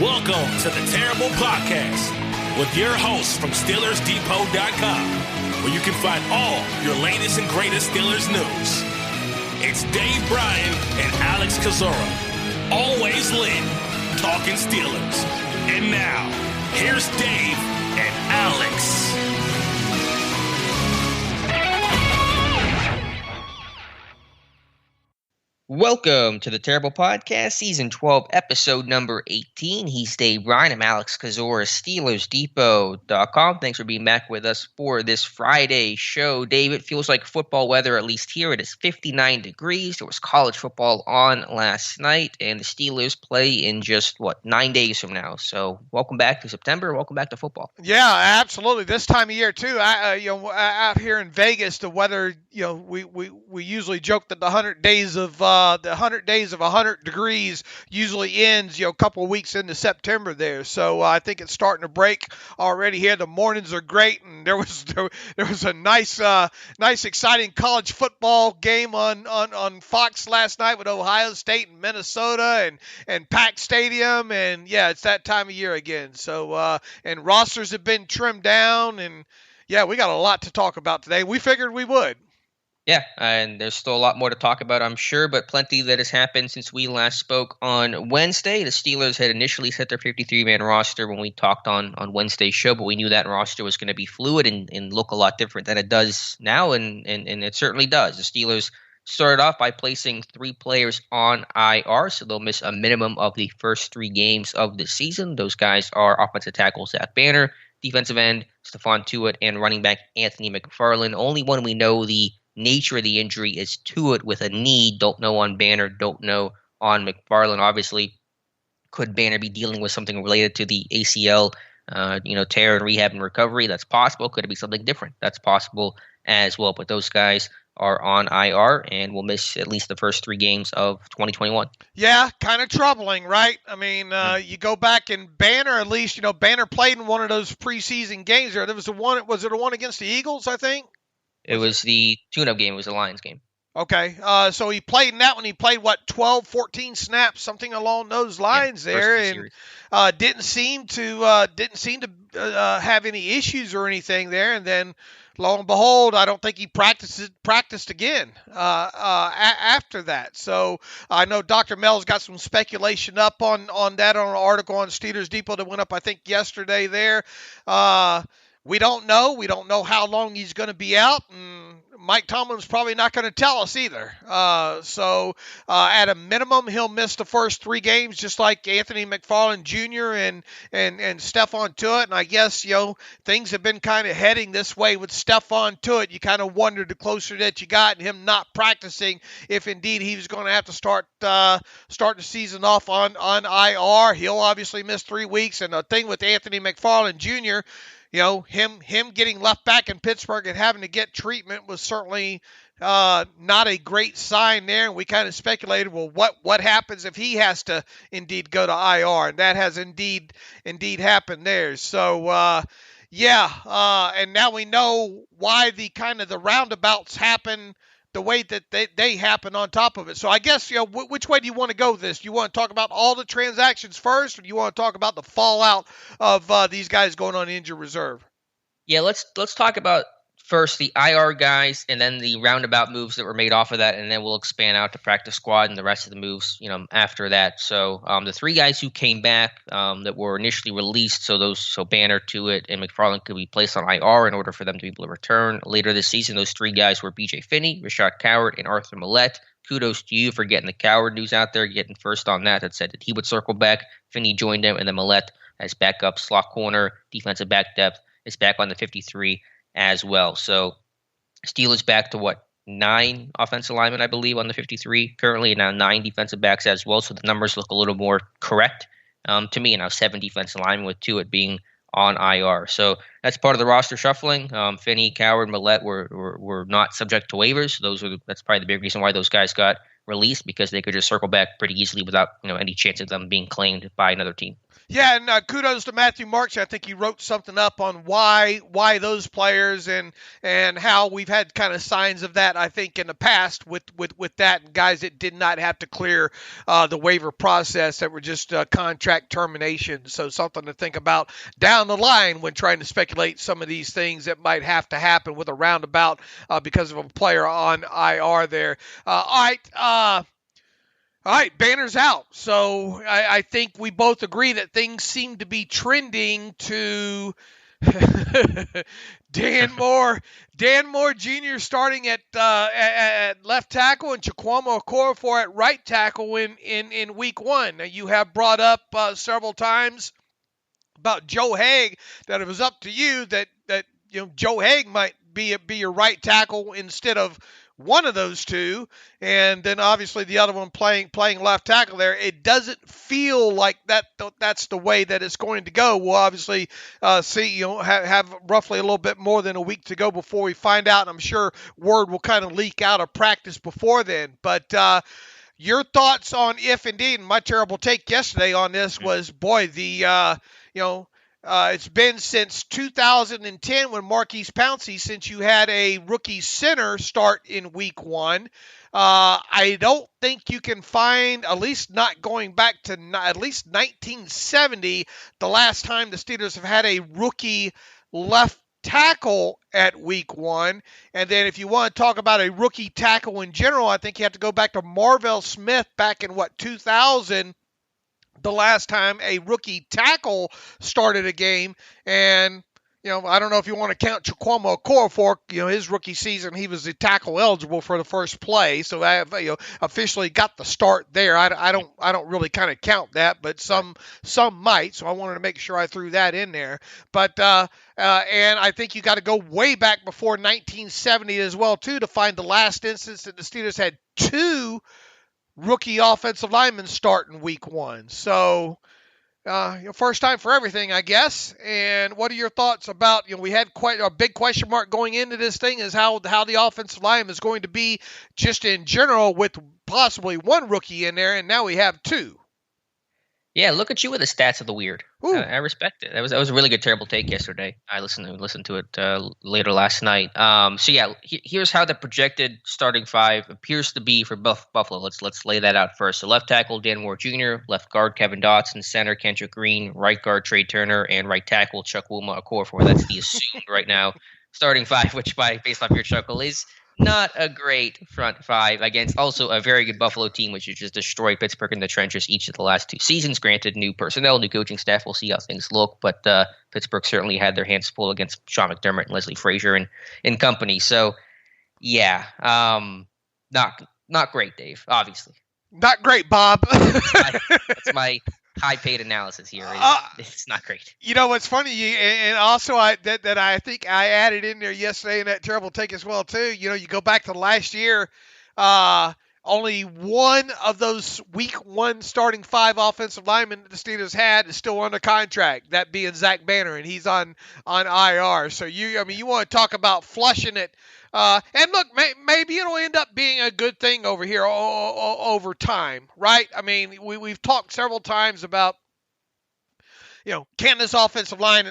Welcome to the Terrible Podcast with your hosts from SteelersDepot.com, where you can find all your latest and greatest Steelers news. It's Dave Bryan and Alex Kozora, always lit, talking Steelers. And now, here's Dave and Alex. Welcome to the Terrible Podcast, Season 12, Episode number 18. He's Dave Bryan. I'm Alex Kozora, SteelersDepot.com. Thanks for being back with us for this Friday show. Dave, it feels like football weather, at least here. It is 59 degrees. There was college football on last night, and the Steelers play in just, 9 days from now. So welcome back to September. Welcome back to football. Yeah, absolutely. This time of year, too. Out here in Vegas, the weather, we usually joke that the 100 days of 100 degrees usually ends, a couple of weeks into September there. So I think it's starting to break already here. The mornings are great, and there was a nice exciting college football game on Fox last night with Ohio State and Minnesota and packed stadium, and yeah, it's that time of year again. So and rosters have been trimmed down, and yeah, we got a lot to talk about today. We figured we would. Yeah, and there's still a lot more to talk about, I'm sure, but plenty that has happened since we last spoke on Wednesday. The Steelers had initially set their 53-man roster when we talked on Wednesday's show, but we knew that roster was going to be fluid and look a lot different than it does now, and it certainly does. The Steelers started off by placing 3 players on IR, so they'll miss a minimum of the first 3 games of the season. Those guys are offensive tackle Zach Banner, defensive end Stephon Tuitt, and running back Anthony McFarland. Only one we know the nature of the injury is Tuitt with a knee. Don't know on Banner, don't know on McFarland. Obviously, could Banner be dealing with something related to the ACL, tear and rehab and recovery? That's possible. Could it be something different? That's possible as well. But those guys are on IR and will miss at least the first 3 games of 2021. Yeah, kind of troubling, right? I mean, you go back and Banner, at least, Banner played in one of those preseason games there. Was it a one against the Eagles, I think? It was the tune-up game. It was the Lions game. Okay. So he played in that one. He played, 12, 14 snaps, something along those lines there. And didn't seem to have any issues or anything there. And then, lo and behold, I don't think he practiced again after that. So I know Dr. Mel's got some speculation up on that on an article on Steelers Depot that went up, I think, yesterday there. We don't know. We don't know how long he's going to be out, and Mike Tomlin's probably not going to tell us either. So at a minimum, he'll miss the first 3 games, just like Anthony McFarland Jr. and Stephon Tuitt. And I guess, things have been kind of heading this way with Stephon Tuitt. You kind of wondered the closer that you got and him not practicing, if indeed he was going to have to start the season off on IR. He'll obviously miss 3 weeks. And the thing with Anthony McFarland Jr., him getting left back in Pittsburgh and having to get treatment was certainly not a great sign there. And we kind of speculated, well, what happens if he has to indeed go to IR? And that has indeed happened there. So, and now we know why the roundabouts happen the way that they happen on top of it. So I guess, which way do you want to go with this? Do you want to talk about all the transactions first, or do you want to talk about the fallout of these guys going on injured reserve? Yeah, let's talk about first the IR guys and then the roundabout moves that were made off of that, and then we'll expand out to practice squad and the rest of the moves, after that. So the 3 guys who came back that were initially released, so Banner, Tuitt, and McFarland could be placed on IR in order for them to be able to return later this season. Those 3 guys were B.J. Finney, Rashad Coward, and Arthur Millette. Kudos to you for getting the Coward news out there, getting first on that said that he would circle back. Finney joined him, and then Millette as backup slot corner, defensive back depth, is back on the 53 as well. So Steelers back to 9 offensive linemen, I believe, on the 53 currently, and now 9 defensive backs as well. So the numbers look a little more correct to me, and now 7 defensive linemen with Tuitt being on IR. So that's part of the roster shuffling. Finney, Coward, Millette were not subject to waivers. That's probably the big reason why those guys got released, because they could just circle back pretty easily without any chance of them being claimed by another team. Yeah, and kudos to Matthew Marks. I think he wrote something up on why those players and how we've had kind of signs of that, I think, in the past with that, and guys that did not have to clear the waiver process that were just contract terminations. So something to think about down the line when trying to speculate some of these things that might have to happen with a roundabout because of a player on IR there. All right, Banner's out. So I think we both agree that things seem to be trending to Dan Moore Jr. starting at left tackle and Chukwuma Okorafor at right tackle in week 1. Now, you have brought up several times about Joe Haig that it was up to you that Joe Haig might be your right tackle instead of one of those two, and then obviously the other one playing left tackle there. It doesn't feel like that's the way that it's going to go. We'll obviously see, have roughly a little bit more than a week to go before we find out. I'm sure word will kind of leak out of practice before then. But your thoughts on if indeed, my terrible take yesterday on this was, boy, it's been since 2010 when Marquise Pouncey, since you had a rookie center start in week 1. I don't think you can find, at least not going back to at least 1970, the last time the Steelers have had a rookie left tackle at week 1. And then if you want to talk about a rookie tackle in general, I think you have to go back to Marvell Smith back in 2000. The last time a rookie tackle started a game. And, I don't know if you want to count Chukwuma Okorafor, his rookie season, he was the tackle eligible for the first play. So I have, officially got the start there. I don't really kind of count that, but some might. So I wanted to make sure I threw that in there. But, and I think you got to go way back before 1970 as well, too, to find the last instance that the Steelers had 2 rookie offensive linemen start in week 1. So, first time for everything, I guess. And what are your thoughts about, we had quite a big question mark going into this thing is how the offensive line is going to be just in general with possibly 1 rookie in there, and now we have 2. Yeah, look at you with the stats of the weird. I respect it. That was a really good terrible take yesterday. I listened to it later last night. So yeah, here's how the projected starting 5 appears to be for Buffalo. Let's lay that out first. So left tackle Dan Moore Jr., left guard Kevin Dotson, center Kendrick Green, right guard Trey Turner, and right tackle Chukwuma Okorafor. That's the assumed right now starting 5, which based off your chuckle is not a great front 5 against also a very good Buffalo team, which has just destroyed Pittsburgh in the trenches each of the last 2 seasons. Granted, new personnel, new coaching staff. We'll see how things look, but Pittsburgh certainly had their hands full against Sean McDermott and Leslie Frazier and company. So, yeah, not great, Dave. Obviously, not great, Bob. That's my high-paid analysis here. It's not great. What's funny, and also I think I added in there yesterday in that terrible take as well too. You go back to last year, only one of those week 1 starting 5 offensive linemen that the Steelers had is still under contract. That being Zach Banner, and he's on IR. So you want to talk about flushing it. And look, maybe it'll end up being a good thing over here over time, right? I mean, we've talked several times about, can this offensive line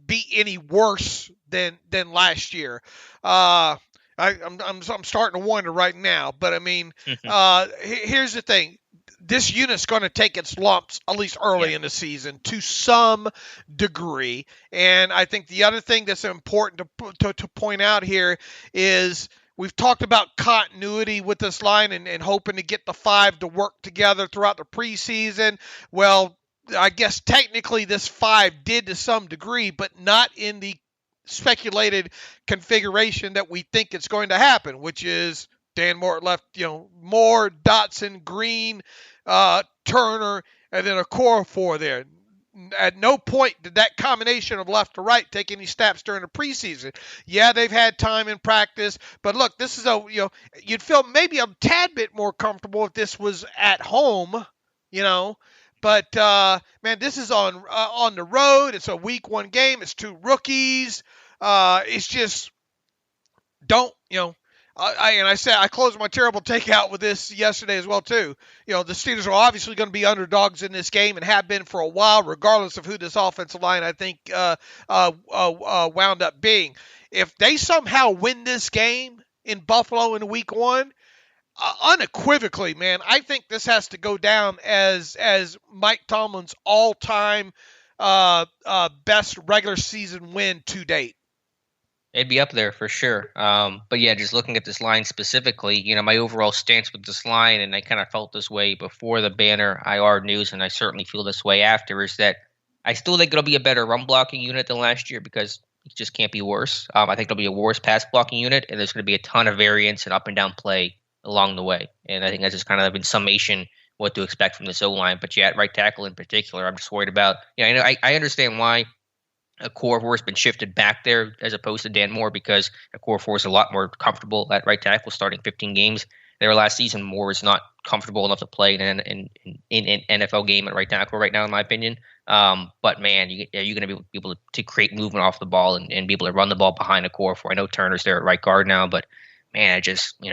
be any worse than last year? I'm starting to wonder right now, but I mean, here's the thing. This unit's going to take its lumps, at least early in the season, to some degree. And I think the other thing that's important to point out here is we've talked about continuity with this line and hoping to get the 5 to work together throughout the preseason. Well, I guess technically this 5 did to some degree, but not in the speculated configuration that we think it's going to happen, which is Dan Moore at left, Moore, Dotson, Green, Turner, and then Okorafor there. At no point did that combination of left to right take any steps during the preseason. Yeah, they've had time in practice, but look, this is you'd feel maybe a tad bit more comfortable if this was at home, But man, this is on the road. It's a week 1 game. It's 2 rookies. It's just I closed my terrible takeout with this yesterday as well too. The Steelers are obviously going to be underdogs in this game and have been for a while, regardless of who this offensive line I think wound up being. If they somehow win this game in Buffalo in Week 1, unequivocally, man, I think this has to go down as Mike Tomlin's all-time best regular season win to date. It'd be up there for sure. But yeah, just looking at this line specifically, my overall stance with this line, and I kind of felt this way before the Banner IR news, and I certainly feel this way after, is that I still think it'll be a better run blocking unit than last year because it just can't be worse. I think it'll be a worse pass blocking unit, and there's going to be a ton of variance and up and down play along the way. And I think that's just kind of in summation what to expect from this O-line. But yeah, at right tackle in particular, I'm just worried about, I understand why a core four has been shifted back there as opposed to Dan Moore, because a core four is a lot more comfortable at right tackle starting 15 games there last season. Moore is not comfortable enough to play in an NFL game at right tackle right now, in my opinion. But man, you're going to be able to create movement off the ball and be able to run the ball behind a core four. I know Turner's there at right guard now, but man,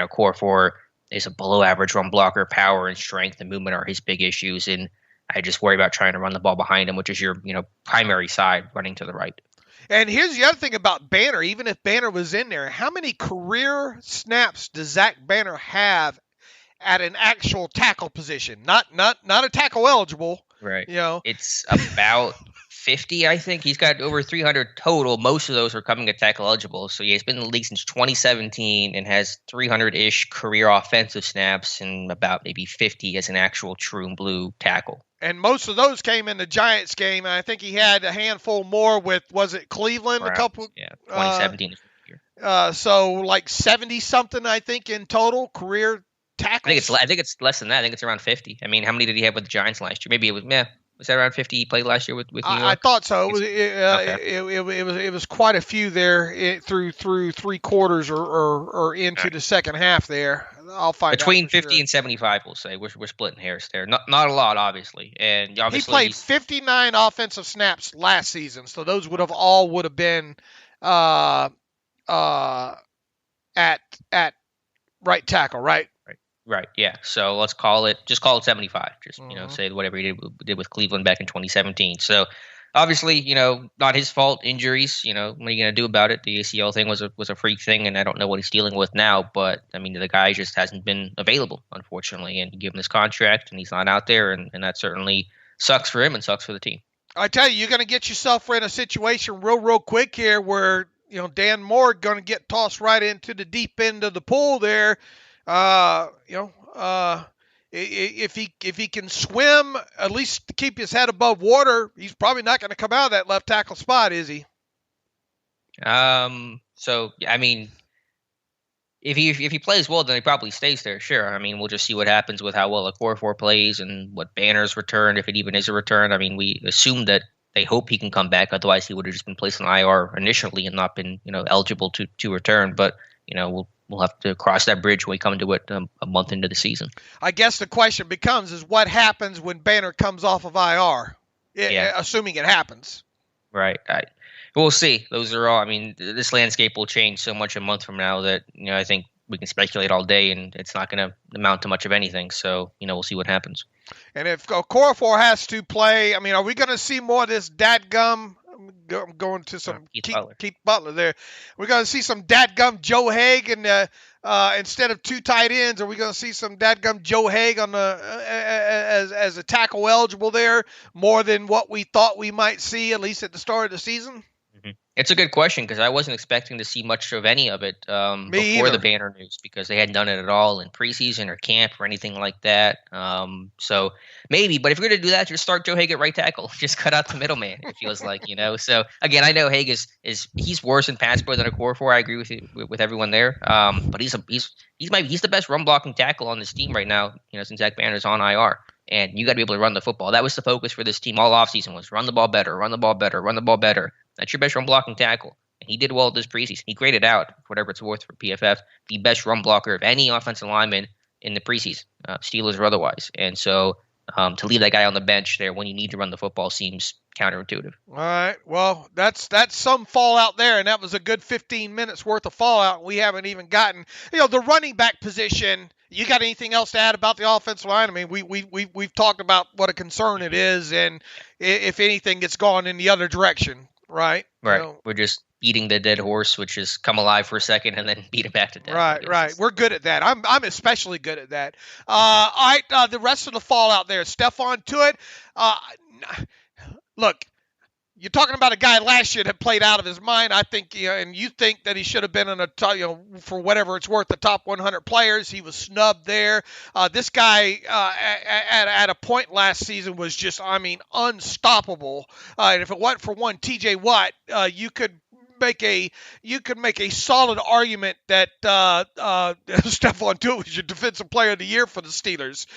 core four is a below average run blocker. Power and strength and movement are his big issues, and I just worry about trying to run the ball behind him, which is your primary side running to the right. And here's the other thing about Banner. Even if Banner was in there, how many career snaps does Zach Banner have at an actual tackle position? Not a tackle eligible. Right. It's about 50, I think. He's got over 300 total. Most of those are coming at tackle eligible. So yeah, he's been in the league since 2017 and has 300-ish career offensive snaps and about maybe 50 as an actual true and blue tackle. And most of those came in the Giants game. And I think he had a handful more with, was it Cleveland? Right. A couple. Yeah, 2017. So like 70-something, I think, in total career tackles. I think it's less than that. I think it's around 50. I mean, how many did he have with the Giants last year? Maybe it was, was that around 50 he played last year with New York? I thought so. It was quite a few there through three quarters or into the second half there. I'll find between 50 and 75. We'll say we're splitting hairs there. Not a lot, obviously. And obviously he played 59 offensive snaps last season, so those would have been at right tackle, right? Right. Yeah. So let's call it 75. Just say whatever he did with Cleveland back in 2017. So obviously, not his fault. Injuries. What are you going to do about it? The ACL thing was a freak thing, and I don't know what he's dealing with now. But I mean, the guy just hasn't been available, unfortunately, and you give him this contract, and he's not out there, and that certainly sucks for him and sucks for the team. I tell you, you're going to get yourself in a situation real quick here where Dan Moore going to get tossed right into the deep end of the pool there. If he can swim, at least to keep his head above water, he's probably not going to come out of that left tackle spot, is he? So I mean, if he plays well, then he probably stays there. Sure. I mean, we'll just see what happens with how well a core four plays and what Banner's return, if it even is a return. I mean, we assume that they hope he can come back. Otherwise, he would have just been placed on IR initially and not been eligible to return. But we'll have to cross that bridge when we come to it a month into the season. I guess the question becomes is what happens when Banner comes off of IR, assuming it happens. Right. We'll see. Those are all. I mean, this landscape will change so much a month from now that I think we can speculate all day, and it's not going to amount to much of anything. So we'll see what happens. And if Core has to play, I mean, are we going to see more of this dadgum? I'm going to some Keith Butler there. We're going to see some dadgum Joe Haig and instead of two tight ends. Are we going to see some dadgum Joe Haig on the as a tackle eligible there more than what we thought we might see at least at the start of the season? Mm-hmm. It's a good question because I wasn't expecting to see much of any of it before the Banner news because they hadn't done it at all in preseason or camp or anything like that. So maybe, but if you're going to do that, just start Joe Haig at right tackle. Just cut out the middleman. It feels like So again, I know Haig he's worse in pass pro than a core four. I agree with everyone there. But he's the best run blocking tackle on this team right now. Since Zach Banner's on IR. And you got to be able to run the football. That was the focus for this team all offseason was run the ball better, run the ball better, run the ball better. That's your best run blocking tackle. And he did well this preseason. He graded out, whatever it's worth for PFF, the best run blocker of any offensive lineman in the preseason, Steelers or otherwise. And so to leave that guy on the bench there when you need to run the football seems counterintuitive. All right. Well, that's some fallout there, and that was a good 15 minutes worth of fallout. We haven't even gotten, the running back position. You got anything else to add about the offensive line? I mean, we've talked about what a concern it is, and if anything, it's gone in the other direction, right? Right. We're just beating the dead horse, which is come alive for a second and then beat it back to death. Right. We're good at that. I'm especially good at that. All right. The rest of the fallout there. Stephon Tuitt. Look, you're talking about a guy last year that played out of his mind. I think, and you think that he should have been in for whatever it's worth, the top 100 players. He was snubbed there. This guy at a point last season was just, unstoppable. And if it wasn't for one T.J. Watt, you could make a solid argument that Stephon Tuitt was your defensive player of the year for the Steelers.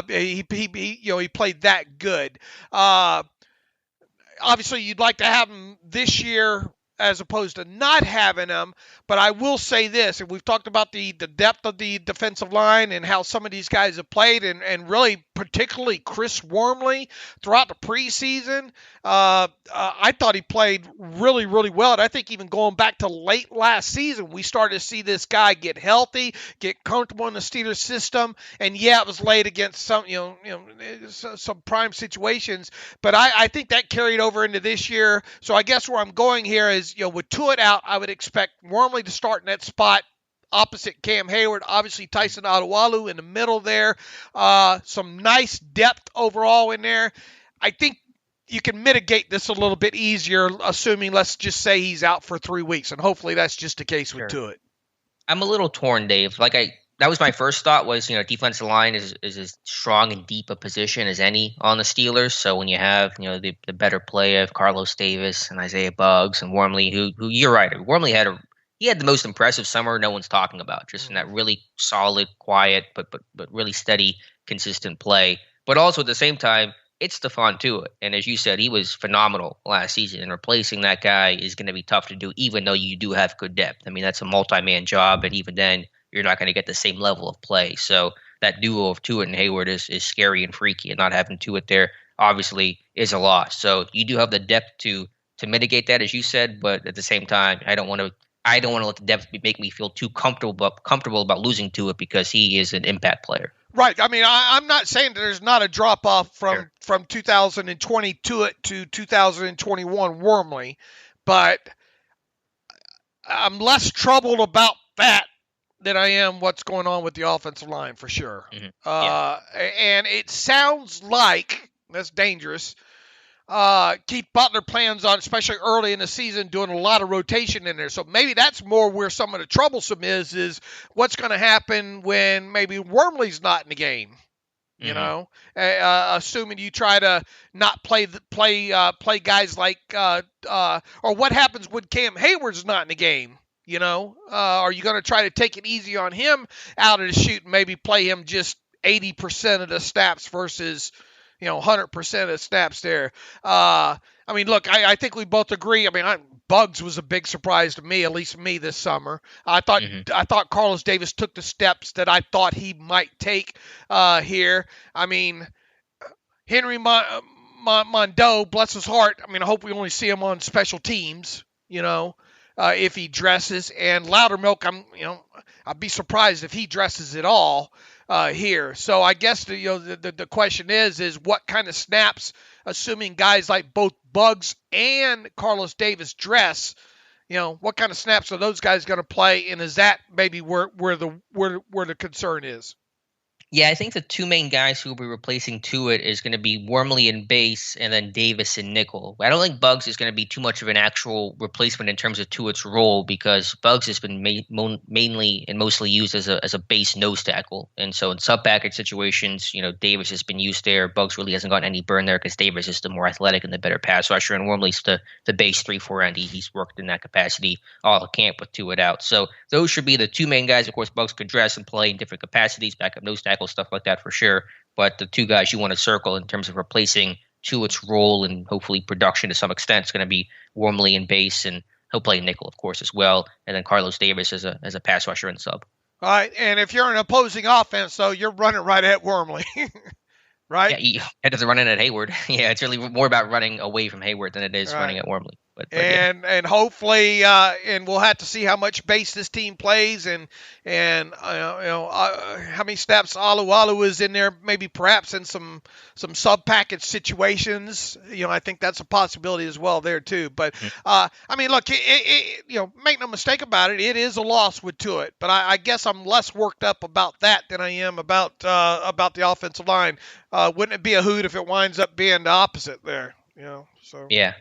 He played that good. Obviously, you'd like to have him this year as opposed to not having him. But I will say this, and we've talked about the depth of the defensive line and how some of these guys have played, and really particularly Chris Wormley throughout the preseason. I thought he played really, really well. And I think even going back to late last season, we started to see this guy get healthy, get comfortable in the Steelers system. And yeah, it was late against some prime situations, but I think that carried over into this year. So I guess where I'm going here is, with Tuitt out, I would expect Wormley to start in that spot opposite Cam Hayward. Obviously, Tyson Adewalu in the middle there. Some nice depth overall in there. I think you can mitigate this a little bit easier, assuming, let's just say, he's out for 3 weeks, and hopefully that's just the case with Tuitt. I'm a little torn, Dave. That was my first thought was, defensive line is as strong and deep a position as any on the Steelers. So when you have, the better play of Carlos Davis and Isaiah Buggs and Wormley, who you're right, Wormley had the most impressive summer no one's talking about, just in that really solid, quiet, but really steady, consistent play. But also at the same time, it's Stephon Tuitt. And as you said, he was phenomenal last season, and replacing that guy is going to be tough to do, even though you do have good depth. I mean, that's a multi-man job, and even then, you're not going to get the same level of play. So that duo of Tuitt and Hayward is scary and freaky, and not having Tuitt there obviously is a loss. So you do have the depth to mitigate that, as you said, but at the same time, I don't want to let the depth make me feel too comfortable about losing Tuitt because he is an impact player. Right. I mean, I'm not saying that there's not a drop off from 2020 Tuitt to 2021 Wormley, but I'm less troubled about that than I am what's going on with the offensive line, for sure. Mm-hmm. And it sounds like, that's dangerous, Keith Butler plans on, especially early in the season, doing a lot of rotation in there. So maybe that's more where some of the troublesome is what's going to happen when maybe Wormley's not in the game. Assuming you try to not play guys like, or what happens when Cam Hayward's not in the game? Are you going to try to take it easy on him out of the chute and maybe play him just 80% of the snaps versus, 100% of the snaps there? Look, I think we both agree. Buggs was a big surprise to me, at least me this summer. I thought Carlos Davis took the steps that I thought he might take here. Henry Mondeau, bless his heart. I hope we only see him on special teams, if he dresses. And Loudermilk, I'd be surprised if he dresses at all here. So I guess the question is what kind of snaps, assuming guys like both Buggs and Carlos Davis dress, what kind of snaps are those guys going to play? And is that maybe where the concern is? Yeah, I think the two main guys who will be replacing Tuitt is going to be Wormley in base and then Davis in nickel. I don't think Buggs is going to be too much of an actual replacement in terms of Tuitt's role, because Buggs has been mainly and mostly used as a base nose tackle. And so in sub-package situations, Davis has been used there. Buggs really hasn't gotten any burn there because Davis is the more athletic and the better pass rusher, and Wormley's the base 3-4 end. He's worked in that capacity all camp with Tuitt out. So those should be the two main guys. Of course, Buggs could dress and play in different capacities, backup nose tackle, stuff like that for sure. But the two guys you want to circle in terms of replacing Tuitt's role and hopefully production to some extent is going to be Wormley in base, and he'll play nickel, of course, as well. And then Carlos Davis as a pass rusher and sub. All right. And if you're an opposing offense, though, you're running right at Wormley. right? Yeah, he had to run in at Hayward. Yeah, it's really more about running away from Hayward than it is running at Wormley. But yeah. And hopefully, and we'll have to see how much base this team plays, and how many snaps Alu is in there, maybe perhaps in some sub package situations. I think that's a possibility as well there too. But I mean, look, make no mistake about it, it is a loss with Tuitt. But I guess I'm less worked up about that than I am about the offensive line. Wouldn't it be a hoot if it winds up being the opposite there? So yeah.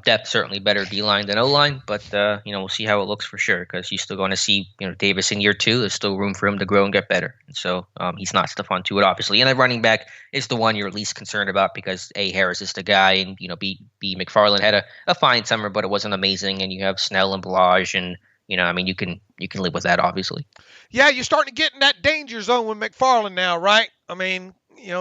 Depth certainly better D-line than O-line, but we'll see how it looks for sure, because you're still going to see Davis in year 2. There's still room for him to grow and get better. And so he's not Stephon Tuitt, obviously. And the running back is the one you're least concerned about, because A, Harris is the guy, and B, McFarland had a fine summer, but it wasn't amazing. And you have Snell and Balaj, and you can live with that, obviously. Yeah, you're starting to get in that danger zone with McFarland now, right? I mean,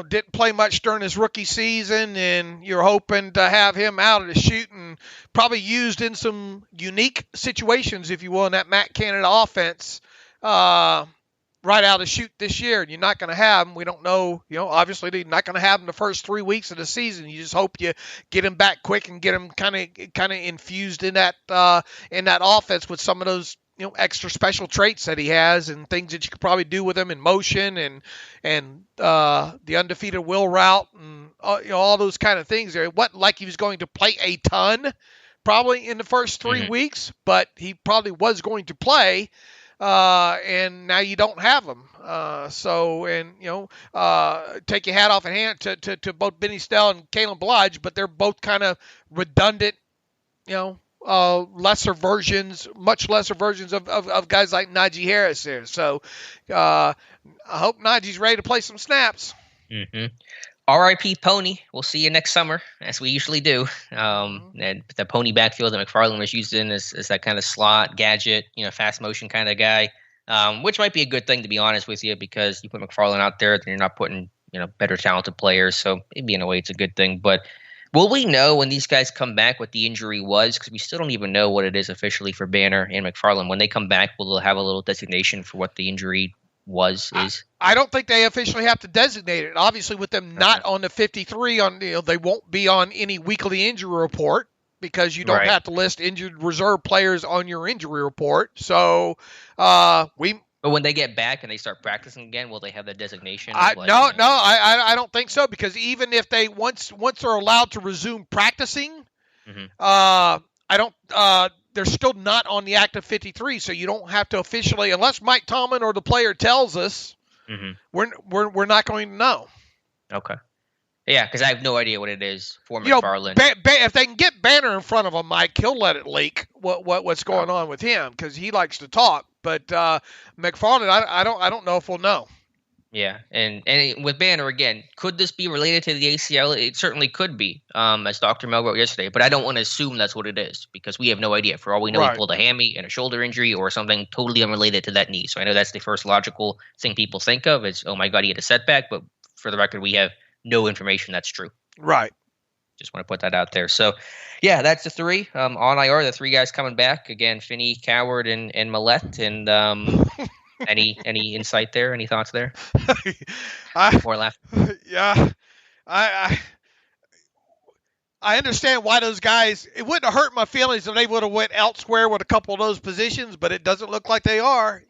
didn't play much during his rookie season, and you're hoping to have him out of the chute and probably used in some unique situations, if you will, in that Matt Canada offense right out of the chute this year. And you're not going to have him. We don't know, obviously you're not going to have him the first 3 weeks of the season. You just hope you get him back quick and get him kind of infused in that offense with some of those extra special traits that he has, and things that you could probably do with him in motion, and the undefeated will route, and all those kind of things there. It wasn't like he was going to play a ton probably in the first 3 weeks, but he probably was going to play, and now you don't have him. Take your hat off and hand to both Benny Snell and Kalen Balaj, but they're both kind of redundant, much lesser versions of guys like Najee Harris there. So I hope Najee's ready to play some snaps. R.I.P. Pony. We'll see you next summer, as we usually do. And the Pony backfield that McFarland was used in is that kind of slot, gadget, fast motion kind of guy, which might be a good thing, to be honest with you, because you put McFarland out there, then you're not putting better talented players. So maybe in a way it's a good thing. But will we know when these guys come back what the injury was? Because we still don't even know what it is officially for Banner and McFarland. When they come back, will they have a little designation for what the injury is? I don't think they officially have to designate it. Obviously, with them not on the 53, they won't be on any weekly injury report, because you don't have to list injured reserve players on your injury report. So But when they get back and they start practicing again, will they have that designation? I don't think so, because even if they once they're allowed to resume practicing, they're still not on the active 53, so you don't have to officially, unless Mike Tomlin or the player tells us, we're not going to know. Okay. Yeah, because I have no idea what it is for McFarland. If they can get Banner in front of him, Mike, he'll let it leak what's going on with him, because he likes to talk. But McFarland, I don't know if we'll know. Yeah, and with Banner, again, could this be related to the ACL? It certainly could be, as Dr. Mel wrote yesterday, but I don't want to assume that's what it is, because we have no idea. For all we know, he pulled a hammy and a shoulder injury or something totally unrelated to that knee. So I know that's the first logical thing people think of is, oh my God, he had a setback. But for the record, we have no information that's true. Right. Just want to put that out there. So, yeah, that's the three. On IR, the three guys coming back. Again, Finney, Coward, and Millette. And any insight there? Any thoughts there? More laugh. Yeah. I understand why those guys, it wouldn't have hurt my feelings if they would have went elsewhere with a couple of those positions, but it doesn't look like they are,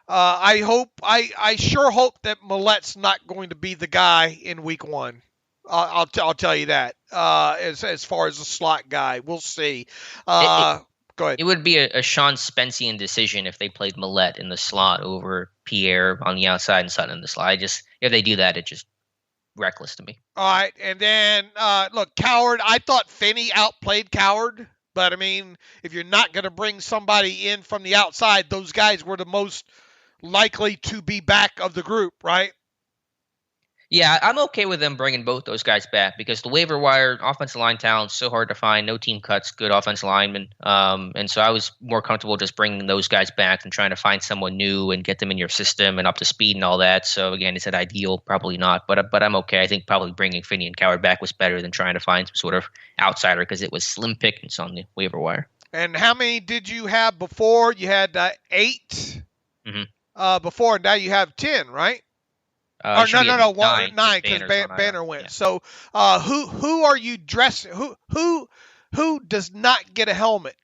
I sure hope that Millette's not going to be the guy in week 1. I'll tell you that. As far as a slot guy, we'll see. Go ahead. It would be a Sean Spencean decision if they played Millette in the slot over Pierre on the outside and Sutton in the slot. If they do that, it's just reckless to me. All right, and then look, Coward. I thought Finney outplayed Coward, but I mean, if you're not going to bring somebody in from the outside, those guys were the most likely to be back of the group, right? Yeah, I'm okay with them bringing both those guys back, because the waiver wire offensive line talent is so hard to find. No team cuts good offensive linemen. And so I was more comfortable just bringing those guys back than trying to find someone new and get them in your system and up to speed and all that. So, again, is it ideal? Probably not. But I'm okay. I think probably bringing Finney and Coward back was better than trying to find some sort of outsider, because it was slim pickings on the waiver wire. And how many did you have before? You had 8 before. Now you have 10, right? No, nine because Banner went. Yeah. So who are you dressing? Who does not get a helmet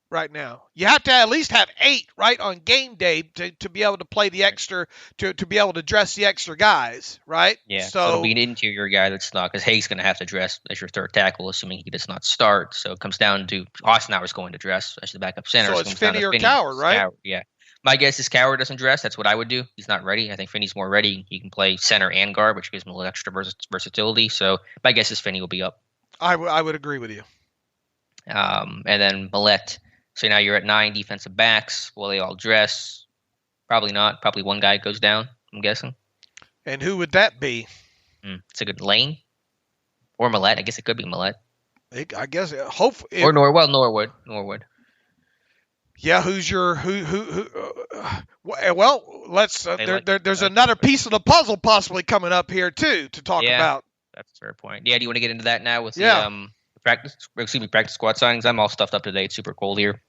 right now? You have to at least have 8 right on game day to be able to play the extra to be able to dress the extra guys, right? Yeah. So it'll be an interior guy that's not, because Haig's going to have to dress as your third tackle, assuming he does not start. So it comes down to Osnauer's going to dress as the backup center. So it's Finney or Coward, right? Coward, yeah. My guess is Coward doesn't dress. That's what I would do. He's not ready. I think Finney's more ready. He can play center and guard, which gives him a little extra versatility. So my guess is Finney will be up. I would agree with you. And then Millette. So now you're at 9 defensive backs. Will they all dress? Probably not. Probably one guy goes down, I'm guessing. And who would that be? It's a good Lane. Or Millette. I guess it could be Millette. I guess hopefully. Or Norwood. Yeah, who's your who? Well, let's. There's another piece of the puzzle possibly coming up here too to talk about. That's a fair point. Yeah, do you want to get into that now with the practice squad signings? I'm all stuffed up today. It's super cold here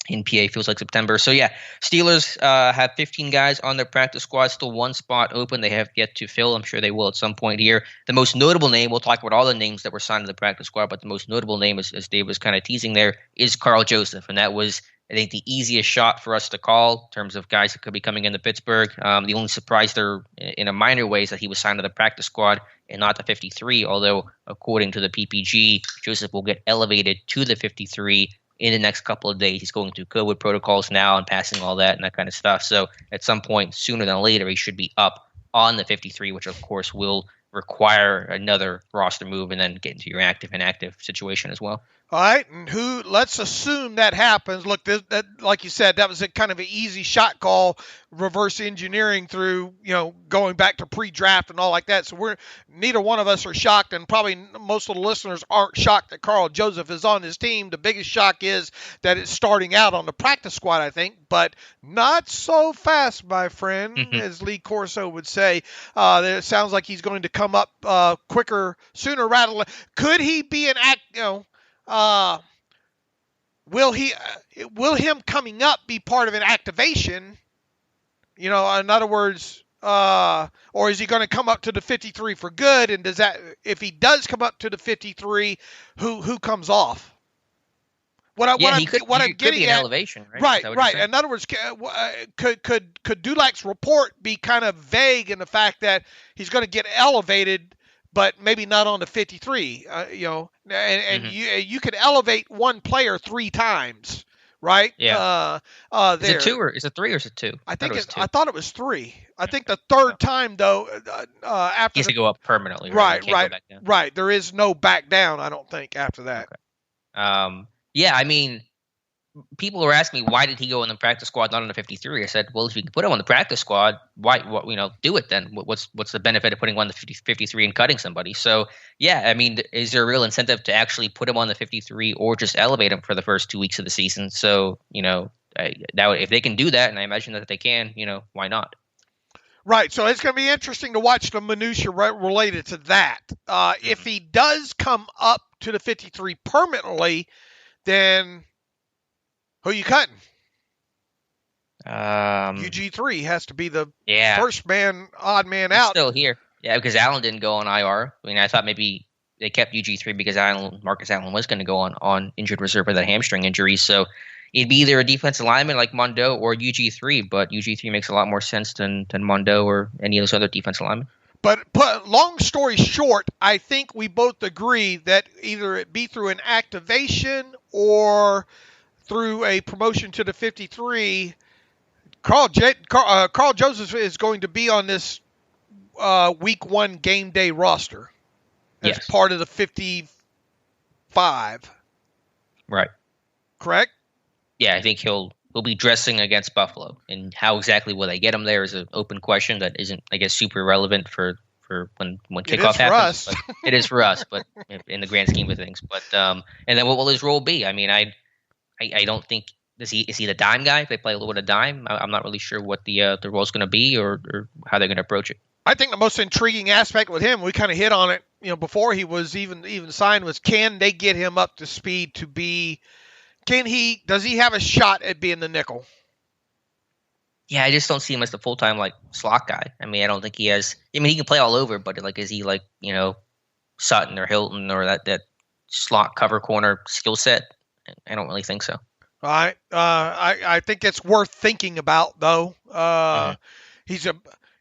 in PA. Feels like September. So yeah, Steelers have 15 guys on their practice squad. Still one spot open. They have yet to fill. I'm sure they will at some point here. The most notable name, we'll talk about all the names that were signed to the practice squad, but the most notable name, as Dave was kind of teasing there, is Carl Joseph, and that was, I think, the easiest shot for us to call in terms of guys that could be coming into Pittsburgh. The only surprise there in a minor way is that he was signed to the practice squad and not the 53, although according to the PPG, Joseph will get elevated to the 53 in the next couple of days. He's going through COVID protocols now and passing all that and that kind of stuff. So at some point, sooner than later, he should be up on the 53, which of course will require another roster move and then get into your active and inactive situation as well. All right, and let's assume that happens. Look, that like you said, that was a kind of an easy shot call, reverse engineering through, going back to pre-draft and all like that. So neither one of us are shocked, and probably most of the listeners aren't shocked that Carl Joseph is on his team. The biggest shock is that it's starting out on the practice squad, I think, but not so fast, my friend, as Lee Corso would say. It sounds like he's going to come up quicker, sooner rather than. Could he be will him coming up be part of an activation? In other words, or is he going to come up to the 53 for good? And if he does come up to the 53, who comes off? I'm getting an at, elevation, right? Right. In other words, could Dulac's report be kind of vague in the fact that he's going to get elevated, but maybe not on the 53, you could elevate one player 3 times, right? Yeah. Is it 2 or is it 3 or is it 2? I thought it was 3. I think the third time though, after he has to go up permanently. Right. There is no back down, I don't think, after that. Okay. Yeah, I mean, people were asking me, why did he go in the practice squad, not on the 53? I said, well, if you can put him on the practice squad, why, do it then? What's the benefit of putting him on the 53 and cutting somebody? So, yeah, I mean, is there a real incentive to actually put him on the 53 or just elevate him for the first 2 weeks of the season? So, now if they can do that, and I imagine that they can, why not? Right. So it's going to be interesting to watch the minutia related to that. If he does come up to the 53 permanently, then who are you cutting? UG3 has to be the first odd man out. Still here. Yeah, because Allen didn't go on IR. I mean, I thought maybe they kept UG3 because Marcus Allen was going to go on injured reserve with that hamstring injury. So it'd be either a defensive lineman like Mondo or UG3, but UG3 makes a lot more sense than Mondo or any of those other defensive linemen. But long story short, I think we both agree that either it be through an activation or through a promotion to the 53, Carl Joseph is going to be on this week 1 game day roster as part of the 55. Right. Correct? Yeah, I think he'll be dressing against Buffalo, and how exactly will they get him there is an open question that isn't, I guess, super relevant for when kickoff happens. But it is for us, but in the grand scheme of things. But and then what will his role be? I mean, I don't think is he the dime guy? If they play a little bit of dime, I'm not really sure what the role's going to be or how they're going to approach it. I think the most intriguing aspect with him, we kind of hit on it, before he was even signed, was can they get him up to speed to be? Does he have a shot at being the nickel? Yeah, I just don't see him as the full-time like slot guy. I mean, I don't think he has. I mean, he can play all over, but like, is he like Sutton or Hilton or that slot cover corner skill set? I don't really think so. All right. I think it's worth thinking about, though.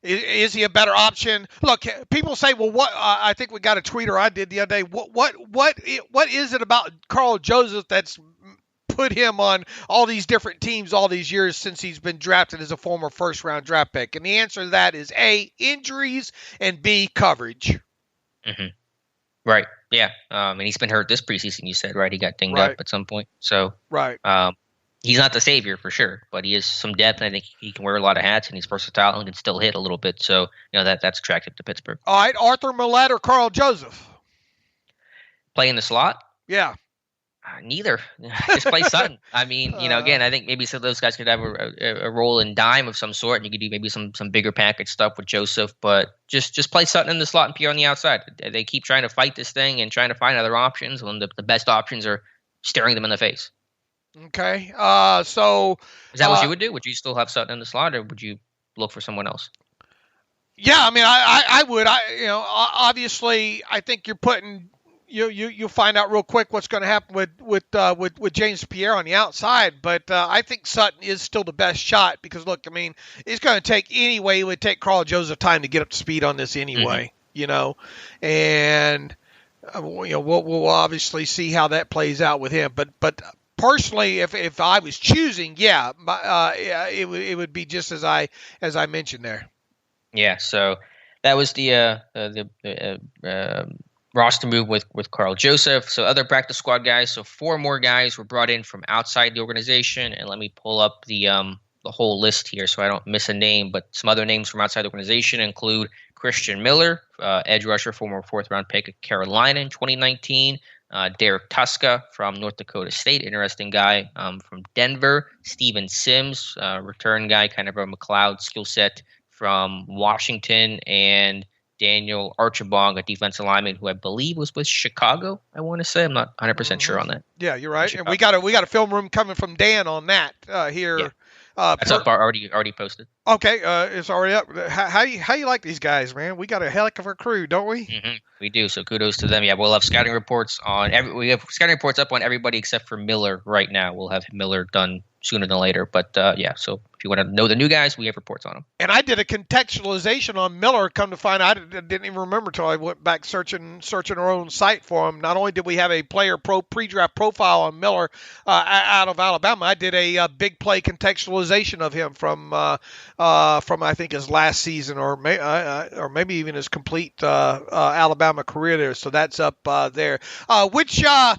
Is he a better option? Look, people say, well, what? I think we got a tweeter I did the other day. What is it about Karl Joseph that's put him on all these different teams all these years since he's been drafted as a former first-round draft pick? And the answer to that is A, injuries, and B, coverage. Mm-hmm. Right. Yeah. And he's been hurt this preseason, you said, right? He got dinged up at some point. So right. He's not the savior for sure, but he has some depth, and I think he can wear a lot of hats, and he's versatile and can still hit a little bit. So, that's attractive to Pittsburgh. All right. Arthur Millette or Karl Joseph? Play in the slot? Yeah. Neither. Just play Sutton. I mean, again, I think maybe some of those guys could have a role in dime of some sort, and you could do maybe some bigger package stuff with Joseph, but just play Sutton in the slot and Pierre on the outside. They keep trying to fight this thing and trying to find other options when the best options are staring them in the face. Okay. So is that what you would do? Would you still have Sutton in the slot, or would you look for someone else? Yeah, I mean, I would. Obviously, I think you're putting. You'll find out real quick what's going to happen with James Pierre on the outside, but I think Sutton is still the best shot because look, I mean, it's going to take anyway. It would take Karl Joseph time to get up to speed on this anyway, and we'll obviously see how that plays out with him. But personally, if I was choosing, it would be just as I mentioned there. Yeah. So that was the roster move with Karl Joseph. So other practice squad guys. So 4 more guys were brought in from outside the organization. And let me pull up the whole list here so I don't miss a name. But some other names from outside the organization include Christian Miller, edge rusher, former 4th-round pick at Carolina in 2019. Derek Tuska from North Dakota State, interesting guy. From Denver, Steven Sims, return guy, kind of a McLeod skill set from Washington, and Daniel Archibong, a defensive lineman who I believe was with Chicago. I want to say I'm not 100% sure on that. Yeah, you're right. And we got a film room coming from Dan on that here. Yeah. That's up already posted. Okay, it's already up. How you like these guys, man? We got a heck of a crew, don't we? Mm-hmm. We do. So kudos to them. Yeah, we'll have scouting reports on we have scouting reports up on everybody except for Miller right now. We'll have Miller done sooner than later. But so if you want to know the new guys, we have reports on them. And I did a contextualization on Miller. Come to find out, I didn't even remember until I went back searching our own site for him. Not only did we have a player pre-draft profile on Miller out of Alabama, I did a big play contextualization of him from I think his last season or maybe even his complete Alabama career there. So that's up there. Which I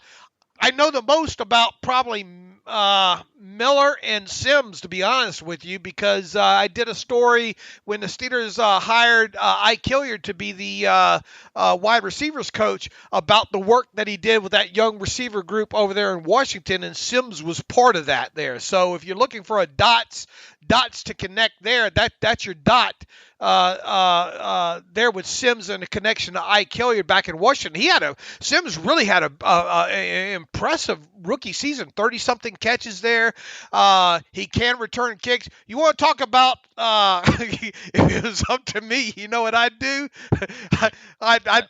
know the most about probably Miller and Sims, to be honest with you, because I did a story when the Steelers hired Ike Hilliard to be the wide receivers coach about the work that he did with that young receiver group over there in Washington, and Sims was part of that there. So if you're looking for a dots to connect there, that's your dot there with Sims and a connection to Ike Hilliard back in Washington. Sims really had a impressive rookie season, 30-something catches there. He can return kicks. You want to talk about if it was up to me, you know what I'd do? I'd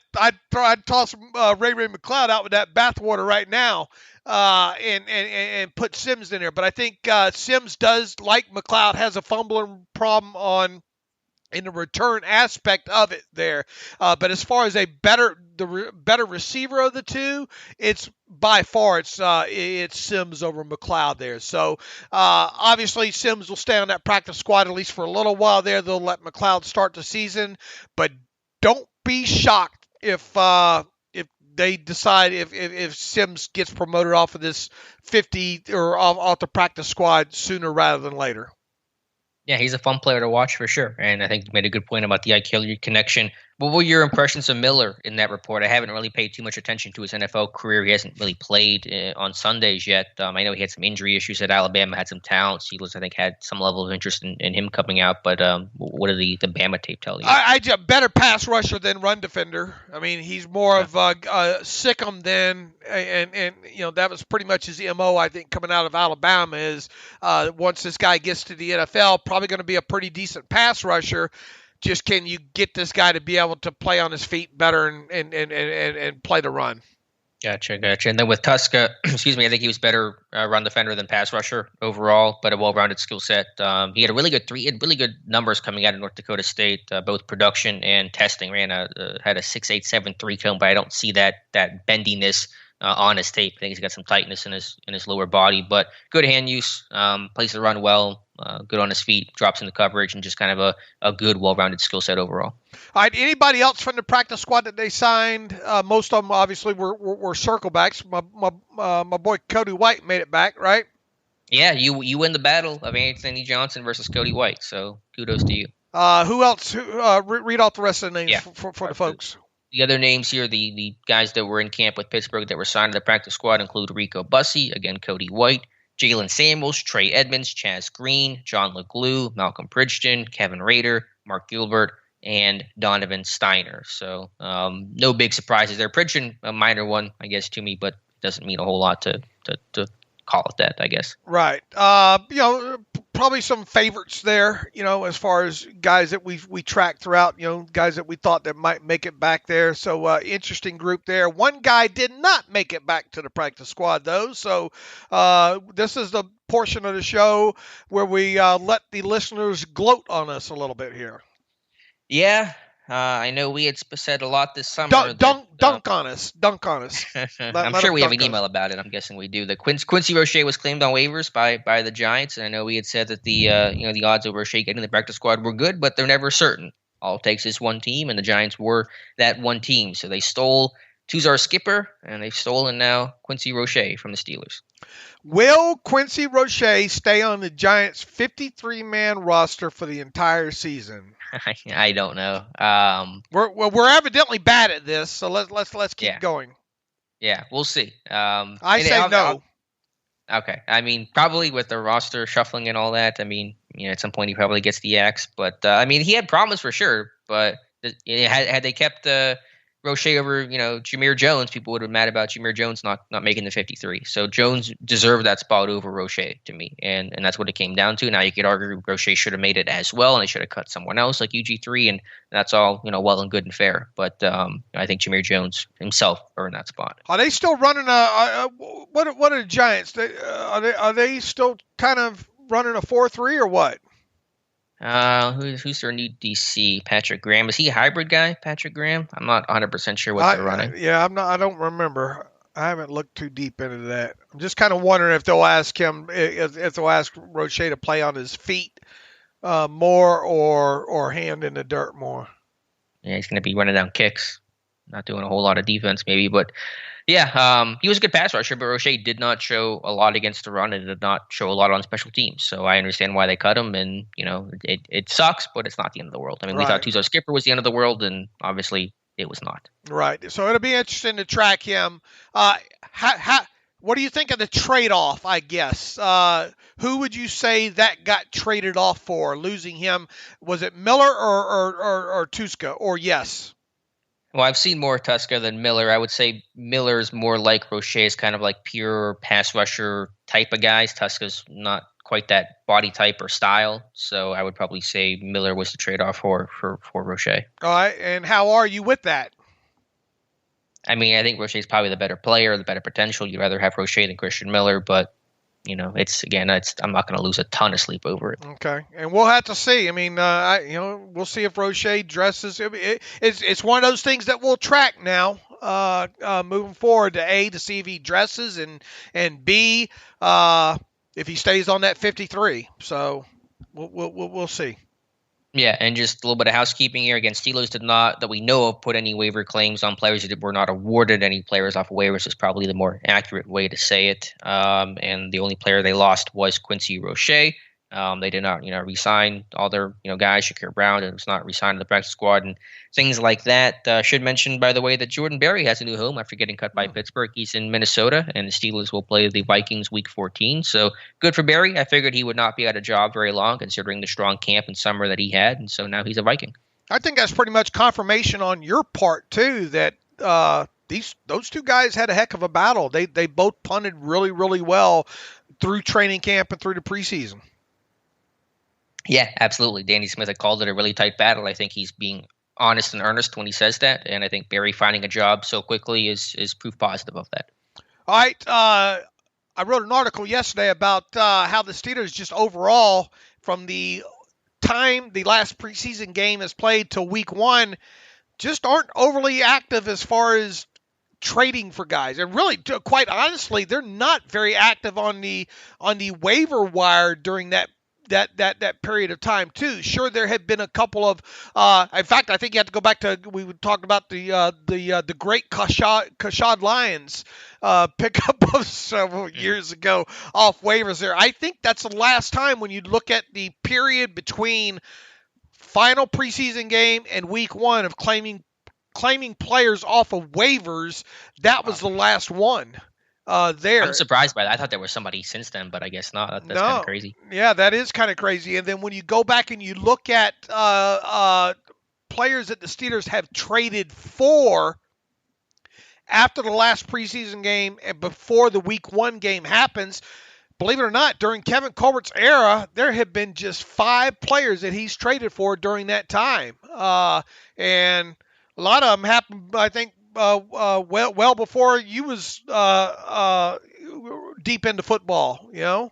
toss Ray McLeod out with that bathwater right now. And put Sims in there. But I think Sims does, like McLeod, has a fumbling problem in the return aspect of it there. But as far as the better receiver of the two, it's by far it's Sims over McLeod there. So obviously Sims will stay on that practice squad at least for a little while there. They'll let McLeod start the season, but don't be shocked if they decide if Sims gets promoted off of this 50 or off the practice squad sooner rather than later. Yeah, he's a fun player to watch for sure. And I think you made a good point about the Ike Hilliard connection. What were your impressions of Miller in that report? I haven't really paid too much attention to his NFL career. He hasn't really played on Sundays yet. I know he had some injury issues at Alabama, had some talent. Steelers, I think, had some level of interest in him coming out. But what did the Bama tape tell you? I better pass rusher than run defender. I mean, he's more of a sick 'em than, and that was pretty much his MO. I think coming out of Alabama is once this guy gets to the NFL, probably going to be a pretty decent pass rusher. Just can you get this guy to be able to play on his feet better and play the run? Gotcha. And then with Tuska, I think he was better run defender than pass rusher overall, but a well-rounded skill set. He had really good numbers coming out of North Dakota State, both production and testing. Had a 6.873 cone, but I don't see that bendiness on his tape. I think he's got some tightness in his lower body, but good hand use, plays the run well. Good on his feet, drops into coverage, and just kind of a good, well-rounded skill set overall. All right, anybody else from the practice squad that they signed? Most of them obviously were circle backs. My boy Cody White made it back, right? Yeah, you win the battle of Anthony Johnson versus Cody White, so kudos to you. Who else? Read off the rest of the names for the folks. The other names here, the guys that were in camp with Pittsburgh that were signed to the practice squad include Rico Bussey, again Cody White, Jalen Samuels, Trey Edmonds, Chaz Green, John LeGlue, Malcolm Bridgeton, Kevin Rader, Mark Gilbert, and Donovan Steiner. So no big surprises there. Bridgeton, a minor one, I guess, to me, but doesn't mean a whole lot to call it that, I guess. Right. Probably some favorites there, as far as guys that we tracked throughout, guys that we thought that might make it back there. So interesting group there. One guy did not make it back to the practice squad, though. So this is the portion of the show where we let the listeners gloat on us a little bit here. Yeah. I know we had said a lot this summer. Dunk on us. I'm sure we have an email about it. I'm guessing we do. The Quincy Roche was claimed on waivers by the Giants, and I know we had said that the odds of Roche getting the practice squad were good, but they're never certain. All it takes is one team, and the Giants were that one team. So they stole Tuzar Skipper, and they've stolen now Quincy Roche from the Steelers. Will Quincy Roche stay on the Giants' 53-man roster for the entire season? I don't know. We're evidently bad at this, so let's keep going. Yeah, we'll see. I say no. Okay, I mean probably with the roster shuffling and all that. I mean, at some point he probably gets the axe, but I mean he had promise for sure. But had they kept Roche over, Jameer Jones, people would have been mad about Jameer Jones not making the 53. So Jones deserved that spot over Roche to me, and that's what it came down to. Now you could argue Roche should have made it as well, and they should have cut someone else like UG3, and that's all well and good and fair. But I think Jameer Jones himself earned that spot. Are they still running what are the Giants? Are they still kind of running a 4-3 or what? Who's their new DC? Patrick Graham. Is he a hybrid guy, Patrick Graham? I'm not 100% sure what they're running. I don't remember. I haven't looked too deep into that. I'm just kind of wondering if they'll ask him, if they'll ask Roche to play on his feet more or hand in the dirt more. Yeah, he's going to be running down kicks, not doing a whole lot of defense maybe, but yeah, he was a good pass rusher, but Roche did not show a lot against the run and did not show a lot on special teams. So I understand why they cut him, and it sucks, but it's not the end of the world. I mean, we thought Tuzar Skipper was the end of the world, and obviously it was not. Right. So it'll be interesting to track him. What do you think of the trade-off, I guess? Who would you say that got traded off for, losing him? Was it Miller or Tuska, or yes? Well, I've seen more Tuska than Miller. I would say Miller's more like Roche's kind of like pure pass rusher type of guys. Tuska's not quite that body type or style. So I would probably say Miller was the trade-off for Roche. All right. And how are you with that? I mean, I think Roche's probably the better player, the better potential. You'd rather have Roche than Christian Miller, but I'm not going to lose a ton of sleep over it. Okay, and we'll have to see. I mean, we'll see if Roche dresses. It's one of those things that we'll track now, moving forward. To see if he dresses, and B, if he stays on that 53. So we'll see. Yeah, and just a little bit of housekeeping here. Again, Steelers did not, that we know of, put any waiver claims on players that were not awarded any players off of waivers is probably the more accurate way to say it. And the only player they lost was Quincy Roche. They did not, re-sign all their, guys. Shakir Brown was not re-signed to the practice squad and things like that. Should mention, by the way, that Jordan Berry has a new home after getting cut by Pittsburgh. He's in Minnesota, and the Steelers will play the Vikings Week 14. So good for Berry. I figured he would not be out of job very long, considering the strong camp and summer that he had, and so now he's a Viking. I think that's pretty much confirmation on your part too that those two guys had a heck of a battle. They both punted really, really well through training camp and through the preseason. Yeah, absolutely. Danny Smith had called it a really tight battle. I think he's being honest and earnest when he says that, and I think Berry finding a job so quickly is proof positive of that. All right. I wrote an article yesterday about how the Steelers just overall, from the time the last preseason game is played till week 1, just aren't overly active as far as trading for guys. And really, quite honestly, they're not very active on the waiver wire during that period of time too. Sure, there had been a couple of. In fact, I think you have to go back to we talked about the great Kashad Lyons pickup of several years ago off waivers. There, I think that's the last time when you look at the period between final preseason game and week 1 of claiming players off of waivers. That was the last one. There. I'm surprised by that. I thought there was somebody since then, but I guess not. That's kind of crazy. Yeah, that is kind of crazy. And then when you go back and you look at players that the Steelers have traded for after the last preseason game and before the week 1 game happens, believe it or not, during Kevin Colbert's era, there have been just 5 players that he's traded for during that time. And a lot of them happened, I think, well before you was deep into football, Was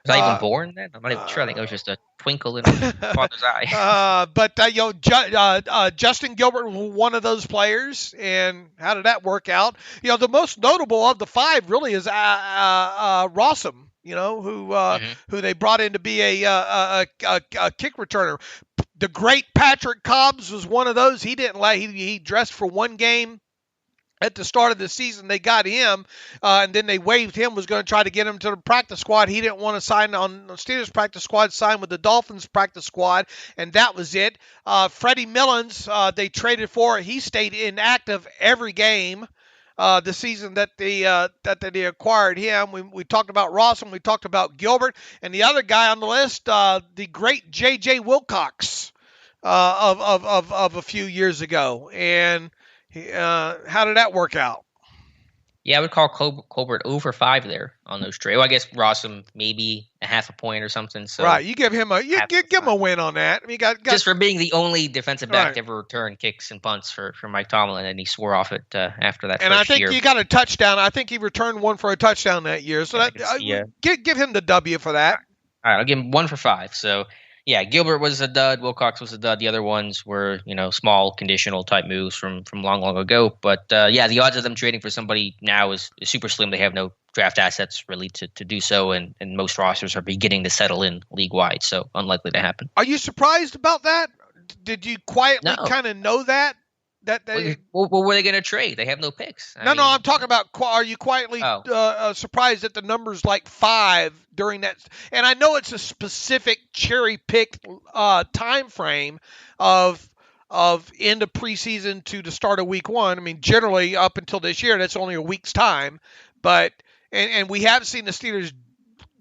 I even born then? I'm not even sure. I think I was just a twinkle in my father's eye. But Justin Gilbert was one of those players, and how did that work out? The most notable of the 5 really is Rossum, who they brought in to be a kick returner. The great Patrick Cobbs was one of those. He didn't he dressed for one game at the start of the season. They got him, and then they waived him, was going to try to get him to the practice squad. He didn't want to sign on the Steelers practice squad, sign with the Dolphins practice squad, and that was it. Freddie Millens, they traded for. He stayed inactive every game the season that they acquired him. We talked about Ross, and we talked about Gilbert, and the other guy on the list, the great J.J. Wilcox of a few years ago. And how did that work out? Yeah, I would call Colbert 0 for 5 there on those trades. Well, I guess Rossum maybe a half a point or something. So right, you give him a win on that. I mean, got just for being the only defensive back to ever return kicks and punts for Mike Tomlin, and he swore off it after that. And first I think year. he got a touchdown. I think he returned one for a touchdown that year. So give him the W for that. All right, I'll give him 1 for 5. So. Yeah, Gilbert was a dud. Wilcox was a dud. The other ones were, small conditional type moves from long ago. But the odds of them trading for somebody now is super slim. They have no draft assets really to do so, and most rosters are beginning to settle in league wide. So unlikely to happen. Are you surprised about that? Did you quietly kind of know that? What were they going to trade? They have no picks. No, I'm talking about. Are you quietly surprised at the numbers like 5 during that? And I know it's a specific cherry-picked time frame of end of preseason to the start of week 1. I mean, generally up until this year, that's only a week's time. But and we have seen the Steelers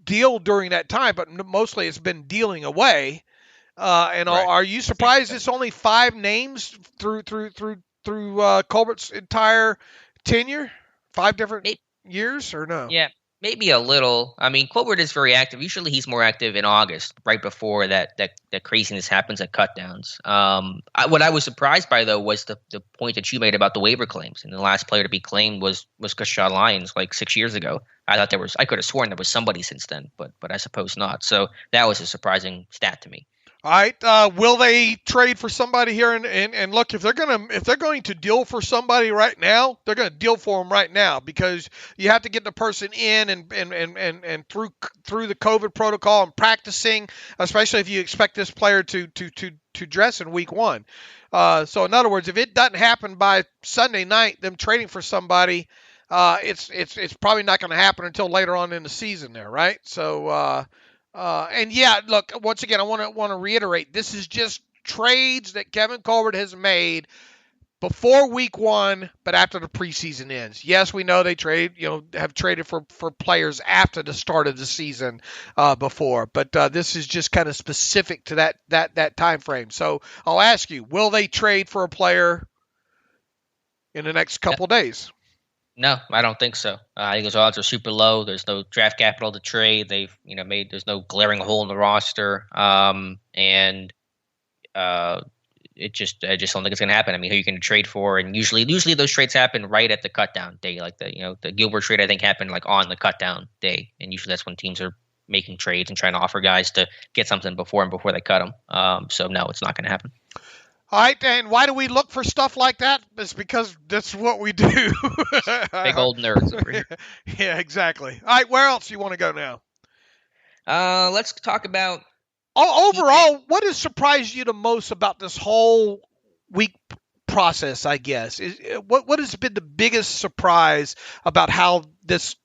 deal during that time, but mostly it's been dealing away. Are you surprised it's only 5 names through Colbert's entire tenure? 5 different years, or no? Yeah, maybe a little. I mean, Colbert is very active. Usually he's more active in August, right before that craziness happens at cutdowns. What I was surprised by, though, was the point that you made about the waiver claims. And the last player to be claimed was Kashad Lyons like 6 years ago. I could have sworn there was somebody since then, but I suppose not. So that was a surprising stat to me. All right. Will they trade for somebody here? And look, if they're going to deal for somebody right now, they're going to deal for them right now, because you have to get the person in and through the COVID protocol and practicing, especially if you expect this player to dress in week 1. So in other words, if it doesn't happen by Sunday night, them trading for somebody, it's probably not going to happen until later on in the season there, right? So And yeah, look, once again, I want to reiterate, this is just trades that Kevin Colbert has made before week 1, but after the preseason ends. Yes, we know they have traded for players after the start of the season before, but this is just kind of specific to that time frame. So I'll ask you, will they trade for a player in the next couple days? No, I don't think so. I think those odds are super low. There's no draft capital to trade. They've there's no glaring hole in the roster, and I just don't think it's going to happen. I mean, who are you going to trade for? And usually those trades happen right at the cutdown day. Like the Gilbert trade, I think, happened like on the cutdown day. And usually that's when teams are making trades and trying to offer guys to get something before they cut them. So no, it's not going to happen. All right, and why do we look for stuff like that? It's because that's what we do. Big old nerds over here. Yeah, exactly. All right, where else do you want to go now? Let's talk about overall, what has surprised you the most about this whole week process, I guess? What has been the biggest surprise about how this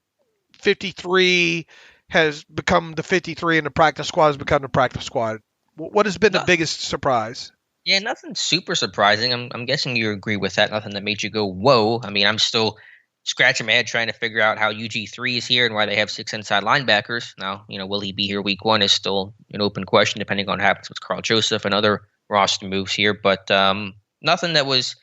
53 has become the 53 and the practice squad has become the practice squad? What has been the biggest surprise? Yeah, nothing super surprising. I'm guessing you agree with that. Nothing that made you go, whoa. I mean, I'm still scratching my head trying to figure out how UG3 is here and why they have 6 inside linebackers. Now, will he be here week 1 is still an open question depending on what happens with Carl Joseph and other roster moves here. But nothing that was,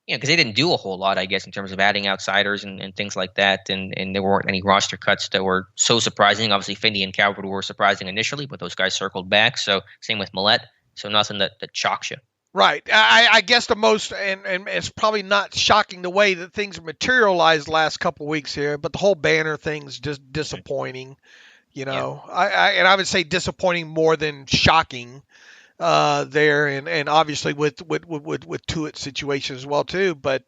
because they didn't do a whole lot, I guess, in terms of adding outsiders and things like that. And there weren't any roster cuts that were so surprising. Obviously, Finney and Calvert were surprising initially, but those guys circled back. So same with Millette. So nothing that shocks you. Right. I guess the most, and it's probably not shocking the way that things materialized the last couple of weeks here, but the whole banner thing's just disappointing. Yeah. I would say disappointing more than shocking there, and obviously with Tuitt's situation as well too. But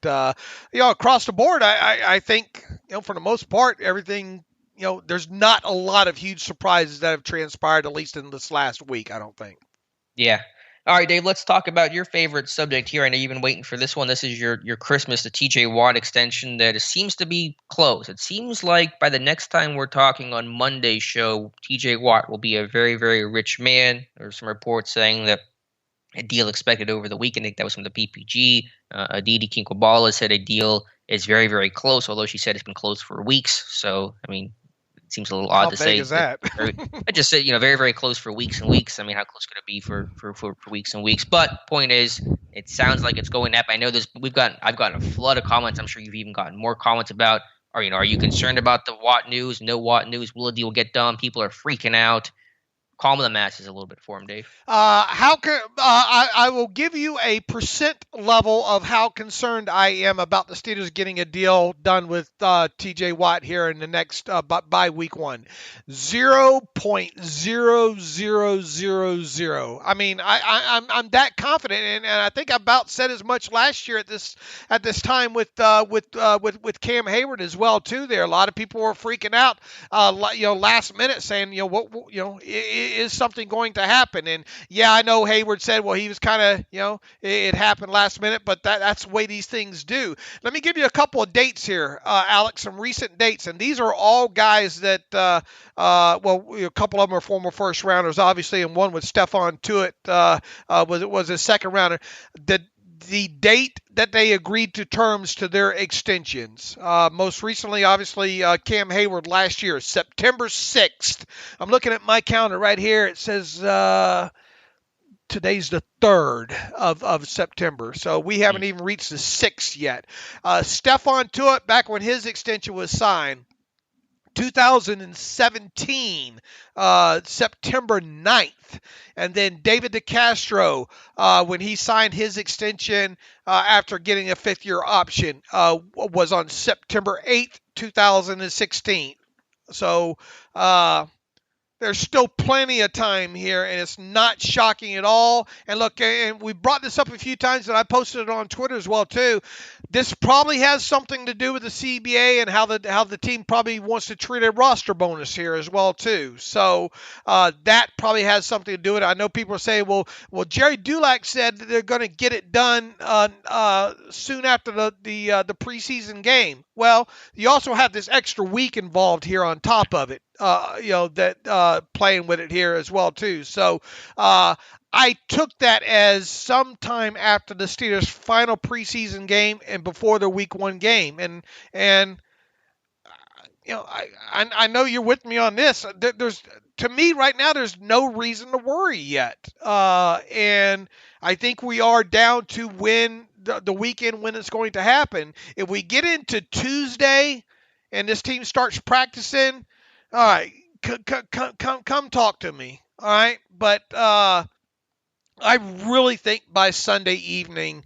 across the board, I think for the most part everything. There's not a lot of huge surprises that have transpired, at least in this last week. I don't think. Yeah. All right, Dave, let's talk about your favorite subject here. I know you've been waiting for this one. This is your Christmas, the TJ Watt extension that seems to be close. It seems like by the next time we're talking on Monday's show, TJ Watt will be a very, very rich man. There's some reports saying that a deal expected over the weekend. I think that was from the PPG. Aditi Kinkwabala said a deal is very, very close, although she said it's been closed for weeks. So, I mean, it seems a little odd to say. How big is that? I just said, very, very close for weeks and weeks. I mean, how close could it be for weeks and weeks? But point is, it sounds like it's going up. I know I've gotten a flood of comments. I'm sure you've even gotten more comments about, are you concerned about the Watt news? No Watt news. Will the deal get done? People are freaking out. Calm the masses a little bit for him, Dave. I will give you a percent level of how concerned I am about the Steelers getting a deal done with TJ Watt here in the next by week 1. 0.0000. I mean, I'm that confident, and I think I about said as much last year at this time with Cam Hayward as well too. There, a lot of people were freaking out, last minute saying, is something going to happen? And yeah, I know Hayward said, well, he was kind of, it happened last minute, but that's the way these things do. Let me give you a couple of dates here, Alex, some recent dates. And these are all guys that, a couple of them are former first rounders, obviously, and one was Stephon Tuitt, was a second rounder. The date that they agreed to terms to their extensions. Most recently, obviously, Cam Hayward last year, September 6th. I'm looking at my calendar right here. It says today's the 3rd of September. So we haven't even reached the 6th yet. Stephon Tuitt, back when his extension was signed, 2017, September 9th. And then David DeCastro, when he signed his extension after getting a 5th-year option, was on September 8th, 2016. So there's still plenty of time here, and it's not shocking at all. And look, and we brought this up a few times, and I posted it on Twitter as well too. This probably has something to do with the CBA and how the team probably wants to treat a roster bonus here as well too. So that probably has something to do with it. I know people are saying, well, Jerry Dulac said that they're going to get it done soon after the preseason game. Well, you also have this extra week involved here on top of it. playing with it here as well too. So I took that as sometime after the Steelers' final preseason game and before their Week 1 game, and I know you're with me on this. To me right now, there's no reason to worry yet, and I think we are down to when the weekend when it's going to happen. If we get into Tuesday and this team starts practicing, all right, come talk to me, all right. But I really think by Sunday evening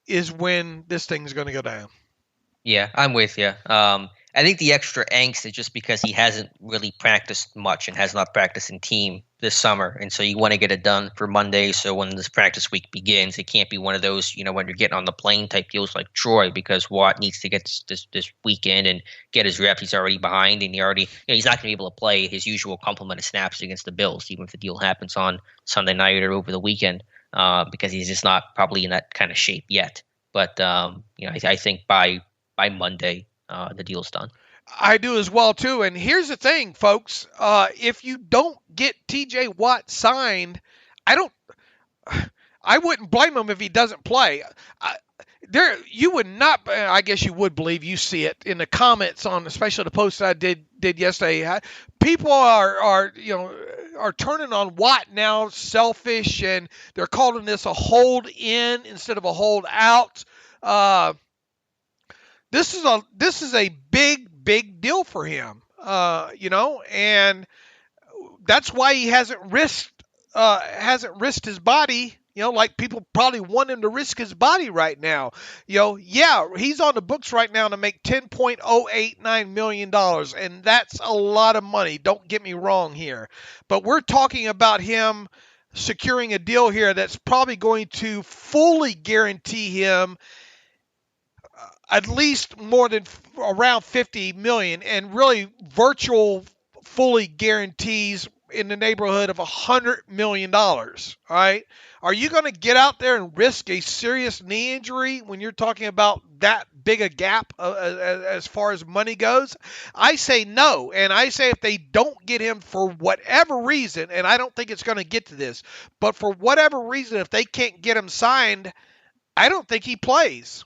is when this thing's going to go down. Yeah, I'm with you. I think the extra angst is just because he hasn't really practiced much and has not practiced in team this summer. And so you want to get it done for Monday. So when this practice week begins, it can't be one of those, when you're getting on the plane type deals like Troy, because Watt needs to get this weekend and get his reps. He's already behind, and he's not going to be able to play his usual complement of snaps against the Bills, even if the deal happens on Sunday night or over the weekend, because he's just not probably in that kind of shape yet. But, I think by Monday, the deal's done. I do as well too. And here's the thing, folks: if you don't get T.J. Watt signed, I wouldn't blame him if he doesn't play. You would not. I guess you would believe. You see it in the comments on, especially the post that I did yesterday. People are turning on Watt now, selfish, and they're calling this a hold in instead of a hold out. This is a big deal for him, and that's why he hasn't risked his body, like people probably want him to risk his body right now. He's on the books right now to make $10.089 million, and that's a lot of money. Don't get me wrong here, but we're talking about him securing a deal here that's probably going to fully guarantee him at least more than around $50 million, and really virtual fully guarantees in the neighborhood of $100 million. All right. Are you going to get out there and risk a serious knee injury when you're talking about that big a gap as far as money goes? I say no. And I say if they don't get him for whatever reason, and I don't think it's going to get to this, but for whatever reason, if they can't get him signed, I don't think he plays.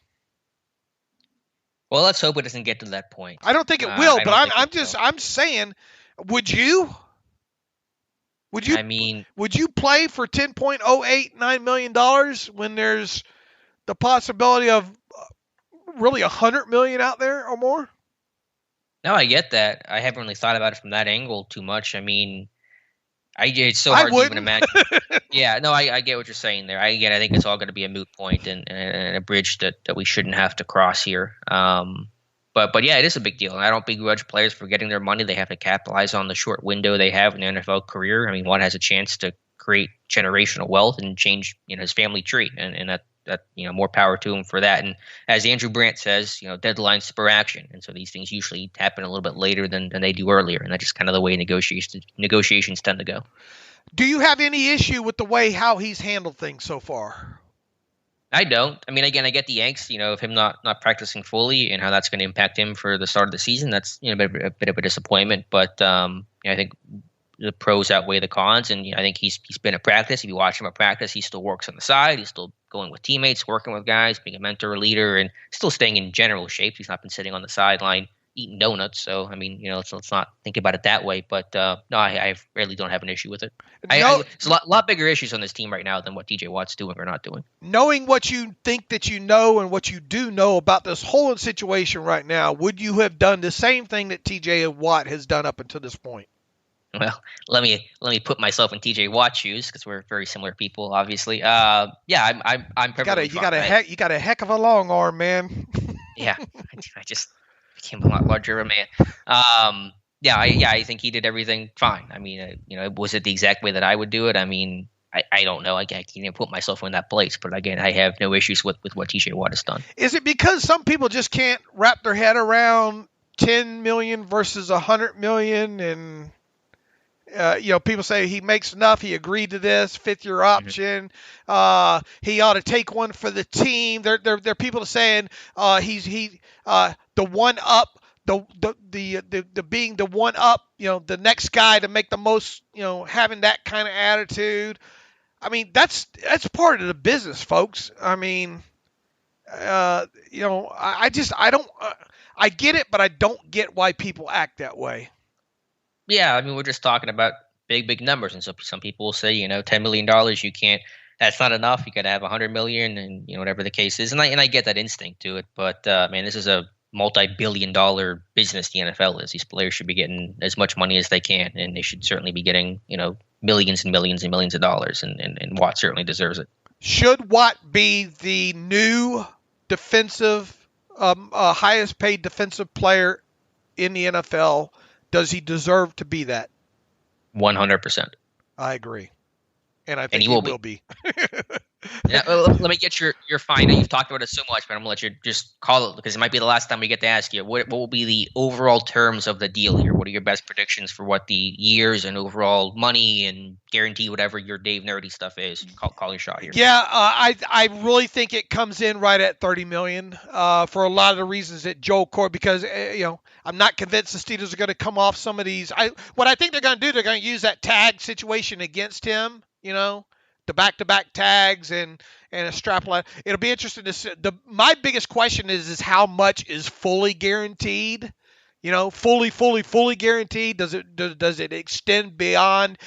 Well, let's hope it doesn't get to that point. I don't think it will, but I'm saying, would you? I mean, would you play for $10.089 million when there's the possibility of really $100 million out there or more? No, I get that. I haven't really thought about it from that angle too much. I mean, it's so hard to even imagine. Yeah, no, I get what you're saying there. I think it's all going to be a moot point and a bridge that we shouldn't have to cross here. But yeah, it is a big deal. And I don't begrudge players for getting their money. They have to capitalize on the short window they have in their NFL career. I mean, one has a chance to create generational wealth and change his family tree, and that more power to him for that. And as Andrew Brandt says, deadlines spur action, and so these things usually happen a little bit later than they do earlier, and that's just kind of the way negotiations tend to go. Do you have any issue with the way how he's handled things so far? I don't. I mean, again, I get the angst, of him not practicing fully and how that's going to impact him for the start of the season. That's a bit of a disappointment, but I think the pros outweigh the cons, and I think he's been at practice. If you watch him at practice, he still works on the side. He's still going with teammates, working with guys, being a mentor, a leader, and still staying in general shape. He's not been sitting on the sideline eating donuts. So, I mean, let's not think about it that way. But no, I really don't have an issue with it. It's a lot bigger issues on this team right now than what TJ Watt's doing or not doing. Knowing what you think that you know and what you do know about this whole situation right now, would you have done the same thing that TJ Watt has done up until this point? Well, let me put myself in TJ Watt's shoes because we're very similar people, obviously. Yeah, I'm perfectly fine. You got a heck of a long arm, man. Yeah, I just became a lot larger of a man. I think he did everything fine. I mean, was it the exact way that I would do it? I mean, I don't know. I can't even put myself in that place. But again, I have no issues with what TJ Watt has done. Is it because some people just can't wrap their head around $10 million versus $100 million and people say he makes enough. He agreed to this 5th-year option. He ought to take one for the team. There are people saying he's the one up the being the one up, the next guy to make the most, having that kind of attitude. I mean, that's part of the business, folks. I mean, I don't, I get it, but I don't get why people act that way. Yeah, I mean, we're just talking about big numbers, and so some people will say, $10 million, you can't. That's not enough. You got to have $100 million, and whatever the case is. And I get that instinct to it, but man, this is a multi-billion-dollar business. The NFL is. These players should be getting as much money as they can, and they should certainly be getting millions and millions and millions of dollars. And Watt certainly deserves it. Should Watt be the new defensive, highest paid defensive player in the NFL? Does he deserve to be that? 100%. I agree. And I think he will be. Yeah, let me get your final. You've talked about it so much, but I'm going to let you just call it, because it might be the last time we get to ask you. What will be the overall terms of the deal here? What are your best predictions for what the years and overall money and guarantee, whatever your Dave Nerdy stuff is? Call your shot here. Yeah, I really think it comes in right at $30 million for a lot of the reasons that Joel Cord, because I'm not convinced the Steelers are going to come off some of these. What I think they're going to do, they're going to use that tag situation against him. The back-to-back tags and a strap line. It'll be interesting to see. My biggest question is how much is fully guaranteed? Fully guaranteed. Does it extend beyond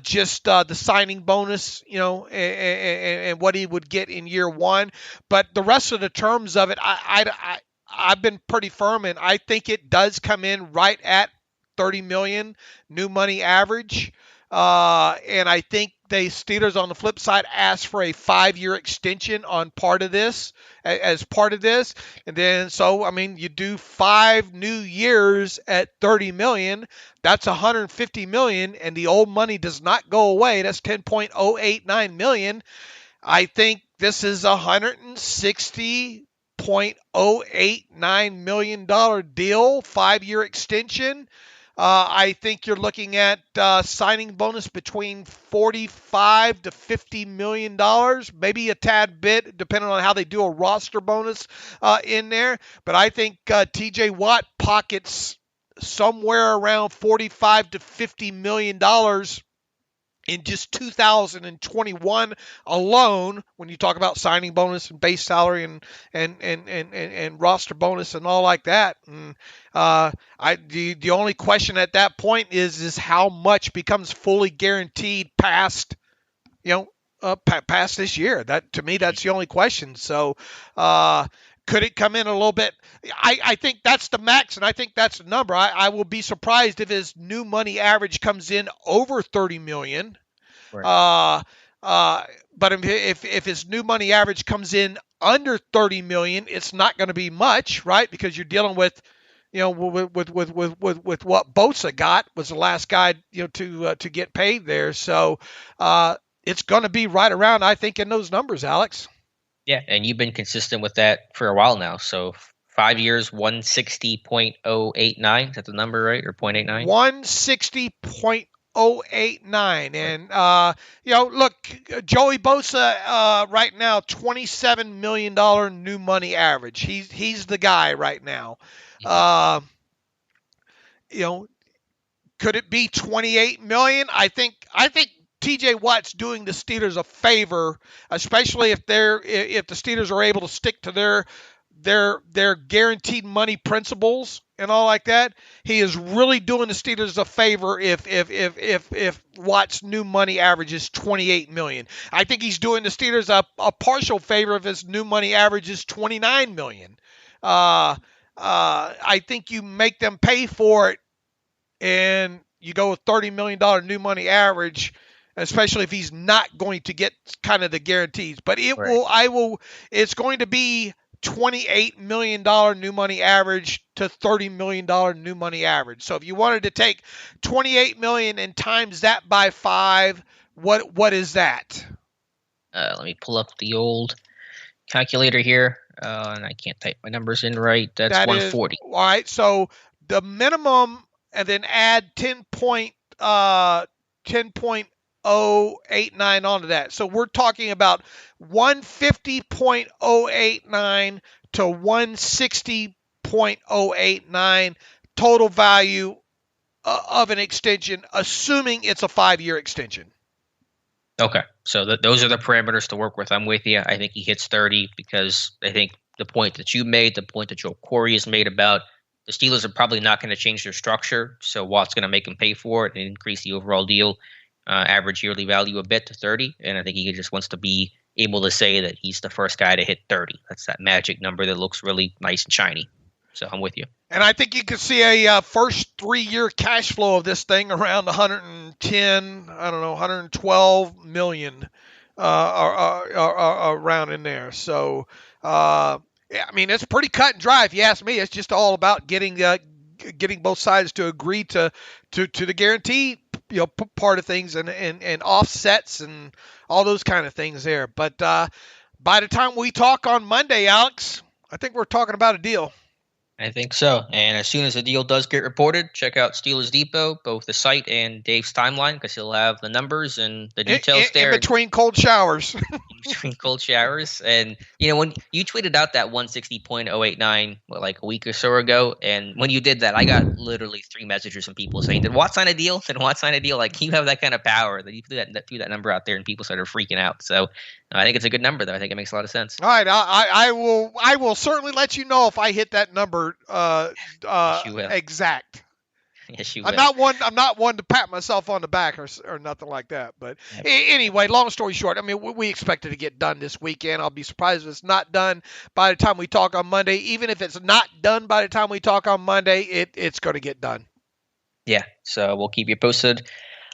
just the signing bonus? And what he would get in year one. But the rest of the terms of it, I've been pretty firm, and I think it does come in right at $30 million new money average. And I think the Steelers on the flip side asked for a 5-year extension on part of this, as part of this. And then, you do 5 new years at $30 million, that's $150 million, and the old money does not go away. That's $10.089 million. I think this is $160.089 million deal, 5-year extension. I think you're looking at signing bonus between $45 to $50 million, maybe a tad bit, depending on how they do a roster bonus in there. But I think T.J. Watt pockets somewhere around $45 to $50 million in just 2021 alone, when you talk about signing bonus and base salary and roster bonus and all like that. And the only question at that point is how much becomes fully guaranteed past this year. That, to me, that's the only question. So could it come in a little bit? I think that's the max, and I think that's the number. I will be surprised if his new money average comes in over $30 million. Right. But if his new money average comes in under $30 million, it's not going to be much, right? Because you're dealing with, with what Bosa got, was the last guy, to get paid there. So it's going to be right around, I think, in those numbers, Alex. Yeah, and you've been consistent with that for a while now. So 5 years, 160.089. Is that the number, right? Or 0.89? 160.089. And, look, Joey Bosa right now, $27 million new money average. He's the guy right now. Could it be $28 million? I think T.J. Watt's doing the Steelers a favor, especially if the Steelers are able to stick to their guaranteed money principles and all like that. He is really doing the Steelers a favor if Watt's new money average is $28 million. I think he's doing the Steelers a partial favor if his new money average is $29 million. I think you make them pay for it, and you go with $30 million new money average, especially if he's not going to get kind of the guarantees. But it's going to be $28 million new money average to $30 million new money average. So if you wanted to take $28 million and times that by 5, what is that? Let me pull up the old calculator here. And I can't type my numbers in right. That's 140. All right. So the minimum, and then add 10.089 onto that. So we're talking about 150.089 to 160.089 60.089 total value of an extension, assuming it's a 5-year extension. Okay, so those are the parameters to work with. I'm with you. I think he hits 30 because I think the point that you made, the point that Joe Corey has made about the Steelers are probably not going to change their structure, so Watt's going to make him pay for it and increase the overall deal average yearly value a bit to 30. And I think he just wants to be able to say that he's the first guy to hit 30. That's that magic number that looks really nice and shiny. So I'm with you. And I think you could see a first 3-year cash flow of this thing around 112 million around in there. So, I mean, it's pretty cut and dry if you ask me. It's just all about getting both sides to agree to the guarantee, part of things and offsets and all those kind of things there. But by the time we talk on Monday, Alex, I think we're talking about a deal. I think so. And as soon as the deal does get reported, check out Steelers Depot, both the site and Dave's timeline, because he'll have the numbers and the details there. In between cold showers. Between cold showers. And, when you tweeted out that 160.089, like a week or so ago, and when you did that, I got literally 3 messages from people saying, did Watt sign a deal? Did Watt sign a deal? Like, you have that kind of power that you threw that number out there and people started freaking out. So I think it's a good number, though. I think it makes a lot of sense. All right. I will certainly let you know if I hit that number Yes, you will. exact. Yes, you will. I'm not one to pat myself on the back or nothing like that. But anyway, long story short, I mean, we expect it to get done this weekend. I'll be surprised if it's not done by the time we talk on Monday. Even if it's not done by the time we talk on Monday, it's going to get done. Yeah, so we'll keep you posted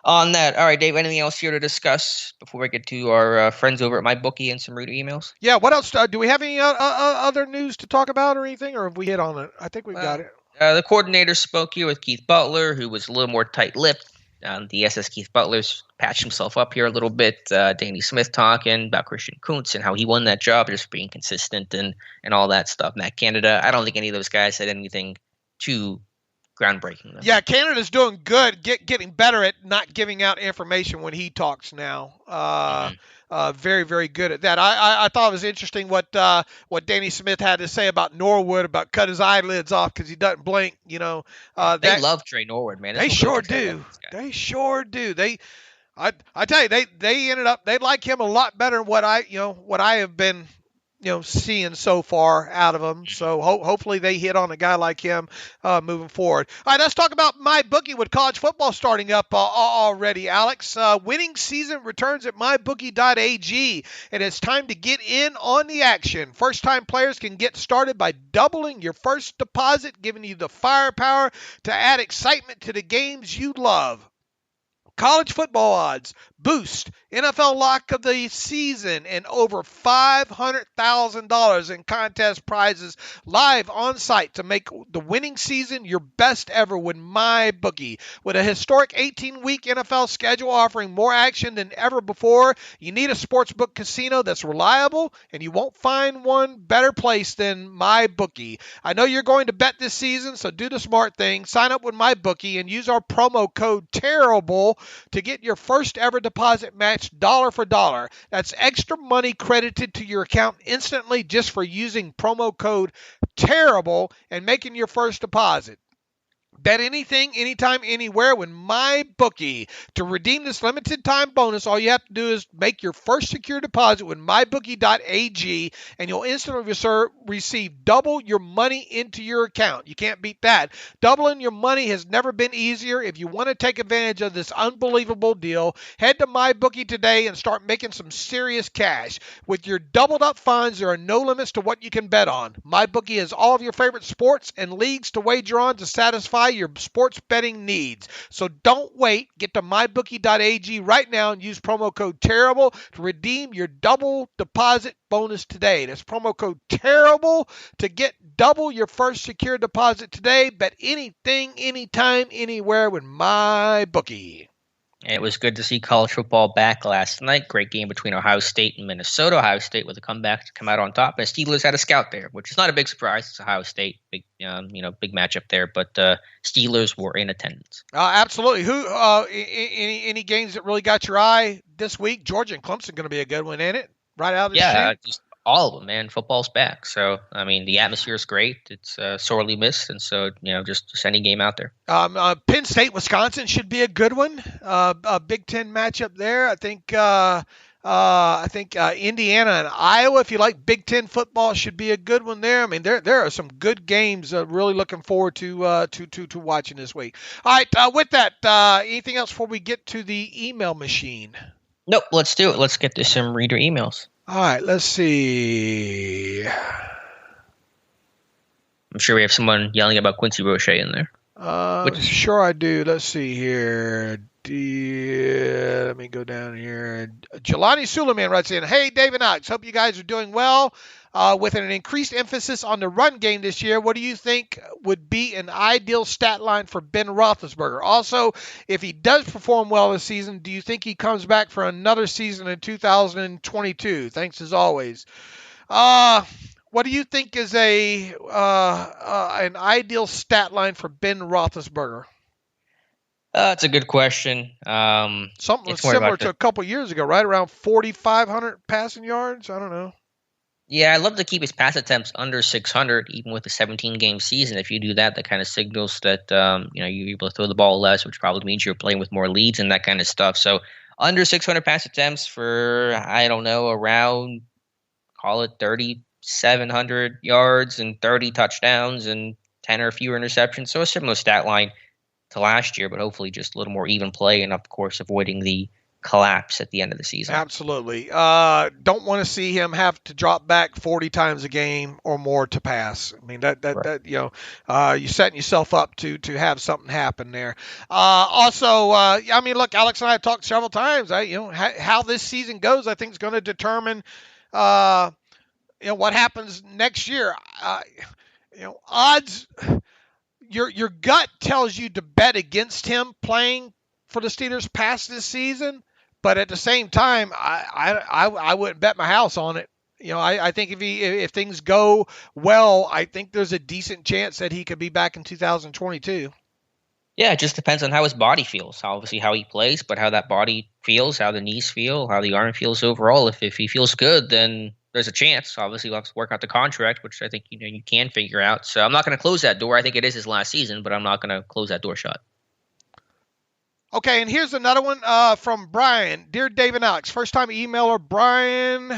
on that. All right, Dave, anything else here to discuss before we get to our friends over at MyBookie and some reader emails? Yeah, what else? Do we have any other news to talk about or anything, or have we hit on it? I think we've got it. The coordinator spoke here with Keith Butler, who was a little more tight-lipped. The SS Keith Butler's patched himself up here a little bit. Danny Smith talking about Christian Kuntz and how he won that job, just being consistent and all that stuff. Matt Canada, I don't think any of those guys said anything too groundbreaking, though. Yeah, Canada's doing good, getting better at not giving out information when he talks now. Very, very good at that. I thought it was interesting what Danny Smith had to say about Norwood, about cut his eyelids off because he doesn't blink. They love Trey Norwood, man. They sure do. They sure do. I tell you, they ended up, they like him a lot better than what I have been seeing so far out of him. So hopefully they hit on a guy like him moving forward. All right, let's talk about MyBookie with college football starting up already, Alex. Winning season returns at mybookie.ag, and it's time to get in on the action. First-time players can get started by doubling your first deposit, giving you the firepower to add excitement to the games you love. College football odds, boost, NFL lock of the season, and over $500,000 in contest prizes live on site to make the winning season your best ever with MyBookie. With a historic 18-week NFL schedule offering more action than ever before, you need a sportsbook casino that's reliable, and you won't find one better place than MyBookie. I know you're going to bet this season, so do the smart thing. Sign up with MyBookie and use our promo code TERRIBLE to get your first ever deposit matched dollar for dollar. That's extra money credited to your account instantly just for using promo code TERRIBLE and making your first deposit. Bet anything, anytime, anywhere with MyBookie. To redeem this limited time bonus, all you have to do is make your first secure deposit with mybookie.ag, and you'll instantly receive double your money into your account. You can't beat that. Doubling your money has never been easier. If you want to take advantage of this unbelievable deal, head to MyBookie today and start making some serious cash. With your doubled up funds, there are no limits to what you can bet on. MyBookie has all of your favorite sports and leagues to wager on to satisfy your sports betting needs. So don't wait. Get to mybookie.ag right now and use promo code TERRIBLE to redeem your double deposit bonus today. That's promo code TERRIBLE to get double your first secure deposit today. Bet anything, anytime, anywhere with MyBookie. It was good to see college football back last night. Great game between Ohio State and Minnesota. Ohio State with a comeback to come out on top. And Steelers had a scout there, which is not a big surprise. It's Ohio State, big matchup there. But Steelers were in attendance. Absolutely. Who? Any games that really got your eye this week? Georgia and Clemson going to be a good one, ain't it? Right out of the chute. All of them, man. Football's back. So, I mean, the atmosphere is great. It's sorely missed. And so, just any game out there. Penn State, Wisconsin should be a good one. A Big Ten matchup there. I think Indiana and Iowa, if you like Big Ten football, should be a good one there. I mean, there are some good games. Really looking forward to watching this week. All right, with that, anything else before we get to the email machine? Nope, let's do it. Let's get to some reader emails. All right, let's see. I'm sure we have someone yelling about Quincy Roche in there. Sure I do. Let's see here. Let me go down here. Jelani Suleiman writes in, "Hey, David Knox, hope you guys are doing well. With an increased emphasis on the run game this year, what do you think would be an ideal stat line for Ben Roethlisberger? Also, if he does perform well this season, do you think he comes back for another season in 2022? Thanks as always." What do you think is an ideal stat line for Ben Roethlisberger? That's a good question. Something similar to a couple years ago, right? Around 4,500 passing yards? I don't know. Yeah, I'd love to keep his pass attempts under 600, even with a 17-game season. If you do that, that kind of signals that you're able to throw the ball less, which probably means you're playing with more leads and that kind of stuff. So under 600 pass attempts for, I don't know, around, call it 3,700 yards and 30 touchdowns and 10 or fewer interceptions. So a similar stat line to last year, but hopefully just a little more even play and, of course, avoiding the collapse at the end of the season. Absolutely. Don't want to see him have to drop back 40 times a game or more to pass. I mean, you're setting yourself up to have something happen there. Also, look, Alex and I have talked several times. How this season goes, I think, is going to determine, what happens next year. Odds. Your gut tells you to bet against him playing for the Steelers past this season, but at the same time, I wouldn't bet my house on it. I think if things go well, I think there's a decent chance that he could be back in 2022. Yeah, it just depends on how his body feels. Obviously, how he plays, but how that body feels, how the knees feel, how the arm feels overall. If he feels good, then there's a chance. Obviously, we'll have to work out the contract, which I think you can figure out. So I'm not going to close that door. I think it is his last season, but I'm not going to close that door shut. Okay, and here's another one from Brian. Dear David Knox, first-time emailer Brian,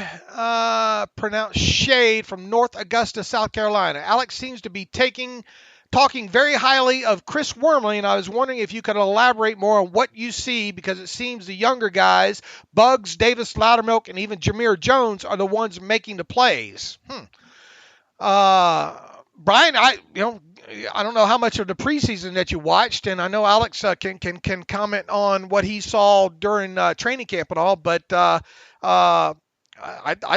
pronounced Shade from North Augusta, South Carolina. Alex seems to be talking very highly of Chris Wormley, and I was wondering if you could elaborate more on what you see, because it seems the younger guys, Bugs, Davis, Loudermilk, and even Jameer Jones, are the ones making the plays. Brian, I don't know how much of the preseason that you watched, and I know Alex can comment on what he saw during training camp and all, but I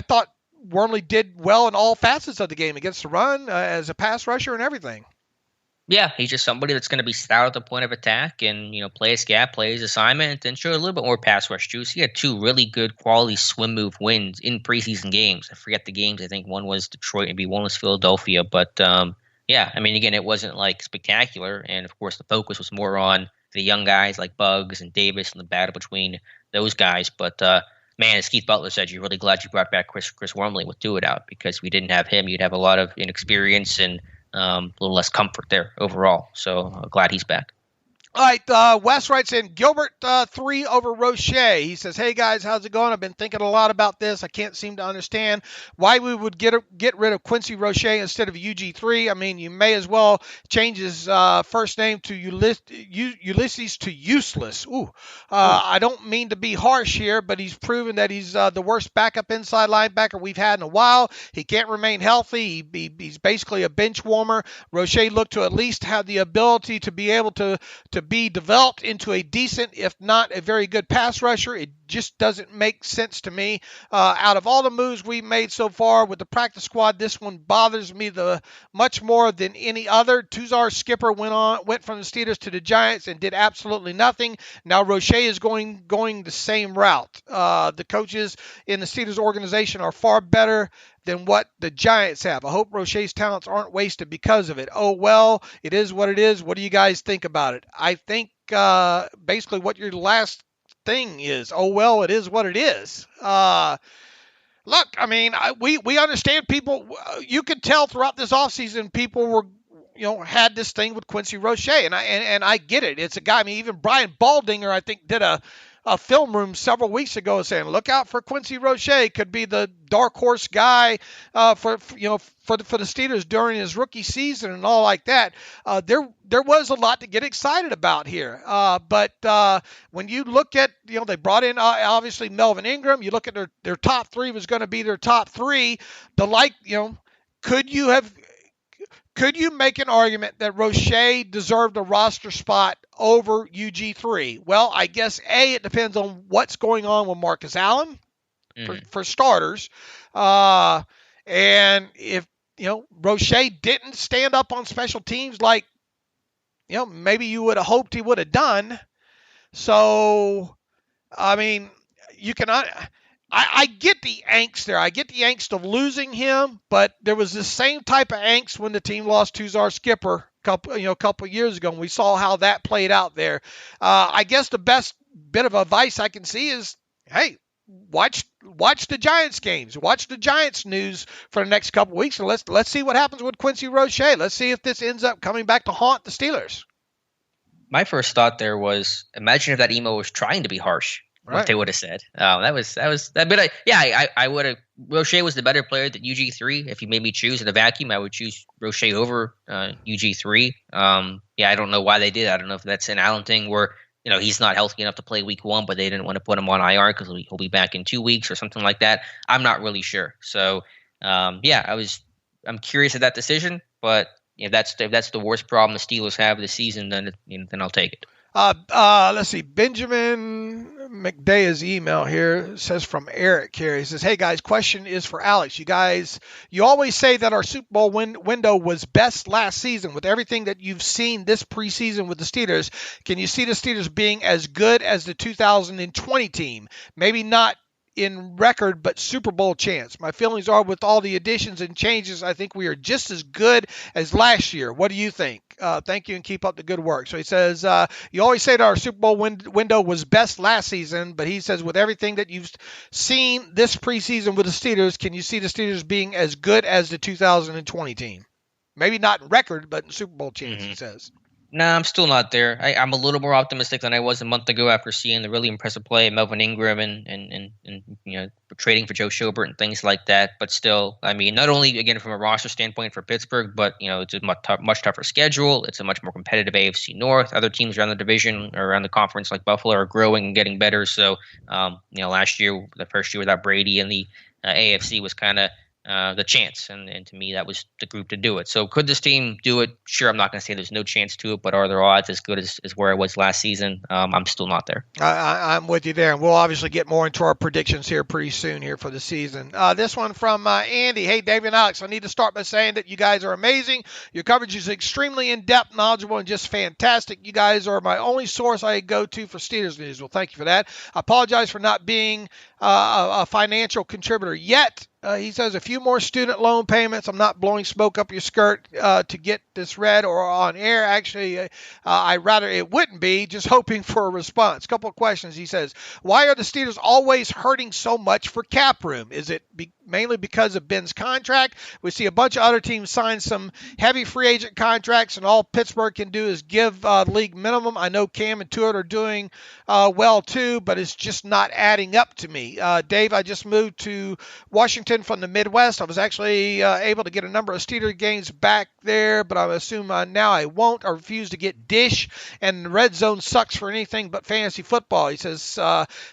thought Wormley did well in all facets of the game against the run, as a pass rusher and everything. Yeah, he's just somebody that's going to be stout at the point of attack and, play his gap, play his assignment, and show a little bit more pass rush juice. He had two really good quality swim move wins in preseason games. I forget the games. I think one was Detroit, maybe one was Philadelphia. But, again, it wasn't like spectacular. And, of course, the focus was more on the young guys like Bugs and Davis and the battle between those guys. But, as Keith Butler said, you're really glad you brought back Chris Wormley with Tuitt out, because if we didn't have him, you'd have a lot of inexperience and a little less comfort there overall. So glad he's back. All right, Wes writes in, Gilbert 3 over Roche. He says, "Hey guys, how's it going? I've been thinking a lot about this. I can't seem to understand why we would get rid of Quincy Roche instead of UG3. I mean, you may as well change his first name to Ulysses to Useless. I don't mean to be harsh here, but he's proven that he's the worst backup inside linebacker we've had in a while. He can't remain healthy. He's basically a bench warmer. Roche looked to at least have the ability to be able to be developed into a decent, if not a very good pass rusher. It just doesn't make sense to me. Out of all the moves we've made so far with the practice squad, this one bothers me much more than any other. Tuzar Skipper went from the Steelers to the Giants and did absolutely nothing. Now Roche is going the same route. The coaches in the Steelers organization are far better than what the Giants have. I hope Roche's talents aren't wasted because of it. Oh, well, it is what it is. What do you guys think about it? I think basically what your last thing is, oh, well, it is what it is. Look, I mean, we understand people. You could tell throughout this offseason, people were, had this thing with Quincy Roche, and I get it. It's a guy. I mean, even Brian Baldinger, I think, did a film room several weeks ago saying, look out for Quincy Roche, could be the dark horse guy for the Steelers during his rookie season and all like that. There was a lot to get excited about here. But when you look at, they brought in obviously Melvin Ingram. You look at their top three was going to be their top three. Could you make an argument that Roche deserved a roster spot over UG3? Well, I guess it depends on what's going on with Marcus Allen for starters. And if, Roche didn't stand up on special teams like, maybe you would have hoped he would have done. So, I mean, I get the angst there. I get the angst of losing him, but there was the same type of angst when the team lost Tuzar Skipper a couple of years ago, and we saw how that played out there. I guess the best bit of advice I can see is, hey, watch the Giants games, watch the Giants news for the next couple of weeks, and let's see what happens with Quincy Roche. Let's see if this ends up coming back to haunt the Steelers. My first thought there was, imagine if that email was trying to be harsh. Right. What they would have said. That was that. But I would have. Roche was the better player than UG3. If you made me choose in a vacuum, I would choose Roche over UG3. I don't know why they did. I don't know if that's an Allen thing where he's not healthy enough to play week 1, but they didn't want to put him on IR because he'll be back in 2 weeks or something like that. I'm not really sure. So I'm curious of that decision. But if that's the worst problem the Steelers have this season, then I'll take it. Let's see. Benjamin McDay's email here says from Eric here. He says, hey guys, question is for Alex. You always say that our Super Bowl window was best last season. With everything that you've seen this preseason with the Steelers, can you see the Steelers being as good as the 2020 team? Maybe not in record, but Super Bowl chance. My feelings are with all the additions and changes, I think we are just as good as last year. What do you think? Thank you and keep up the good work. So he says, you always say that our Super Bowl window was best last season, but he says with everything that you've seen this preseason with the Steelers, can you see the Steelers being as good as the 2020 team? Maybe not in record, but in Super Bowl chance, he says. No, I'm still not there. I'm a little more optimistic than I was a month ago after seeing the really impressive play of Melvin Ingram and trading for Joe Schobert and things like that. But still, I mean, not only, again, from a roster standpoint for Pittsburgh, but, it's a much tougher schedule. It's a much more competitive AFC North. Other teams around the division or around the conference like Buffalo are growing and getting better. So, last year, the first year without Brady in the AFC was kind of the chance, and to me that was the group to do it. So could this team do it? Sure, I'm not going to say there's no chance to it, but are their odds as good as where I was last season? I'm still not there. I'm with you there, and we'll obviously get more into our predictions here pretty soon here for the season. This one from Andy. Hey, Dave and Alex, I need to start by saying that you guys are amazing. Your coverage is extremely in-depth, knowledgeable, and just fantastic. You guys are my only source I go to for Steelers news. Well, thank you for that. I apologize for not being a financial contributor yet. He says a few more student loan payments. I'm not blowing smoke up your skirt to get this read or on air. Actually, I rather it wouldn't be, just hoping for a response. Couple of questions. He says, why are the Steelers always hurting so much for cap room? Is it mainly because of Ben's contract? We see a bunch of other teams sign some heavy free agent contracts, and all Pittsburgh can do is give league minimum. I know Cam and Tuitt are doing well too, but it's just not adding up to me. Dave, I just moved to Washington from the Midwest. I was actually able to get a number of Steelers games back there, but I assume now I won't. I refuse to get Dish, and the red zone sucks for anything but fantasy football. He says,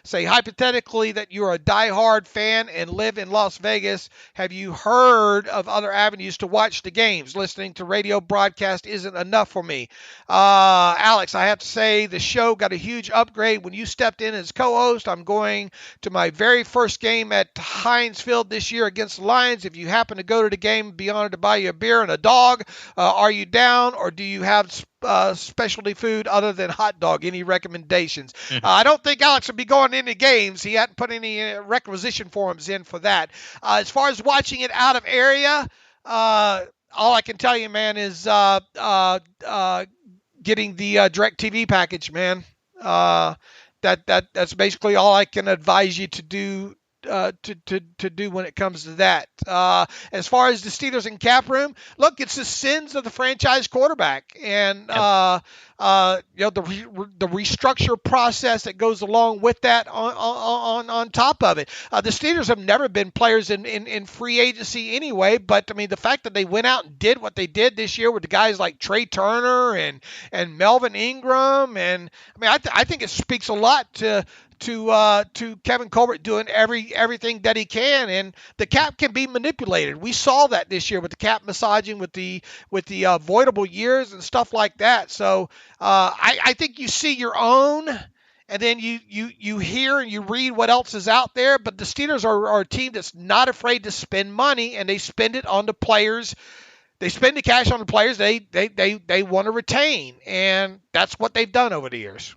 say hypothetically that you're a diehard fan and live in Las Vegas. Have you heard of other avenues to watch the games? Listening to radio broadcast isn't enough for me. Alex, I have to say the show got a huge upgrade when you stepped in as co-host. I'm going to my very first game at Heinz Field this year against the Lions. If you happen to go to the game, be honored to buy you a beer and a dog. Are you down, or do you have specialty food other than hot dog? Any recommendations? I don't think Alex will be going into games. He hadn't put any requisition forms in for that. As far as watching it out of area, all I can tell you, man, is getting the DirecTV package, man. That's basically all I can advise you to do to do when it comes to that. As far as the Steelers in cap room, look, it's the sins of the franchise quarterback, and the restructure process that goes along with that on top of it. The Steelers have never been players in free agency anyway, but I mean the fact that they went out and did what they did this year with the guys like Trey Turner and Melvin Ingram, and I mean I think it speaks a lot to Kevin Colbert doing everything that he can, and the cap can be manipulated. We saw that this year with the cap massaging, with the voidable years and stuff like that. So I think you see your own, and then you hear and you read what else is out there. But the Steelers are a team that's not afraid to spend money, and they spend it on the players. They spend the cash on the players they want to retain, and that's what they've done over the years.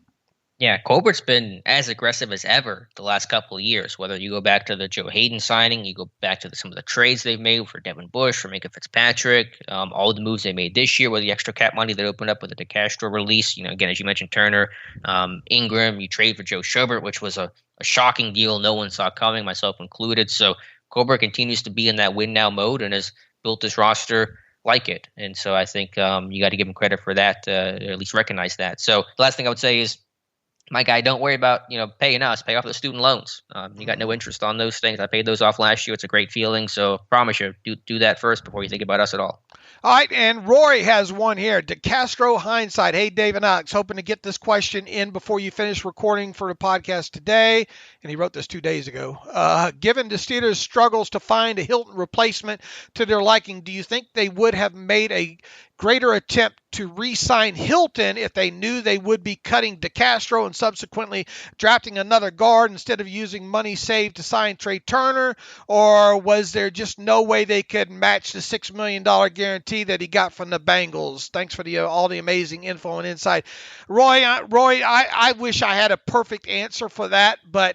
Yeah, Colbert's been as aggressive as ever the last couple of years, whether you go back to the Joe Hayden signing, you go back to some of the trades they've made for Devin Bush, for Minka Fitzpatrick, all the moves they made this year with the extra cap money that opened up with the DeCastro release. You know, again, as you mentioned, Turner, Ingram, you trade for Joe Schobert, which was a shocking deal no one saw coming, myself included. So Colbert continues to be in that win now mode and has built this roster like it. And so I think you got to give him credit for that, or at least recognize that. So the last thing I would say is, my guy, don't worry about paying us. Pay off the student loans. You got no interest on those things. I paid those off last year. It's a great feeling. So promise you, do that first before you think about us at all. All right, and Rory has one here. DeCastro hindsight. Hey, Dave and Alex, hoping to get this question in before you finish recording for the podcast today. And he wrote this 2 days ago. Given the Steelers' struggles to find a Hilton replacement to their liking, do you think they would have made a greater attempt to re-sign Hilton if they knew they would be cutting DeCastro and subsequently drafting another guard instead of using money saved to sign Trey Turner? Or was there just no way they could match the $6 million guarantee that he got from the Bengals? Thanks for all the amazing info and insight. Roy, I wish I had a perfect answer for that, but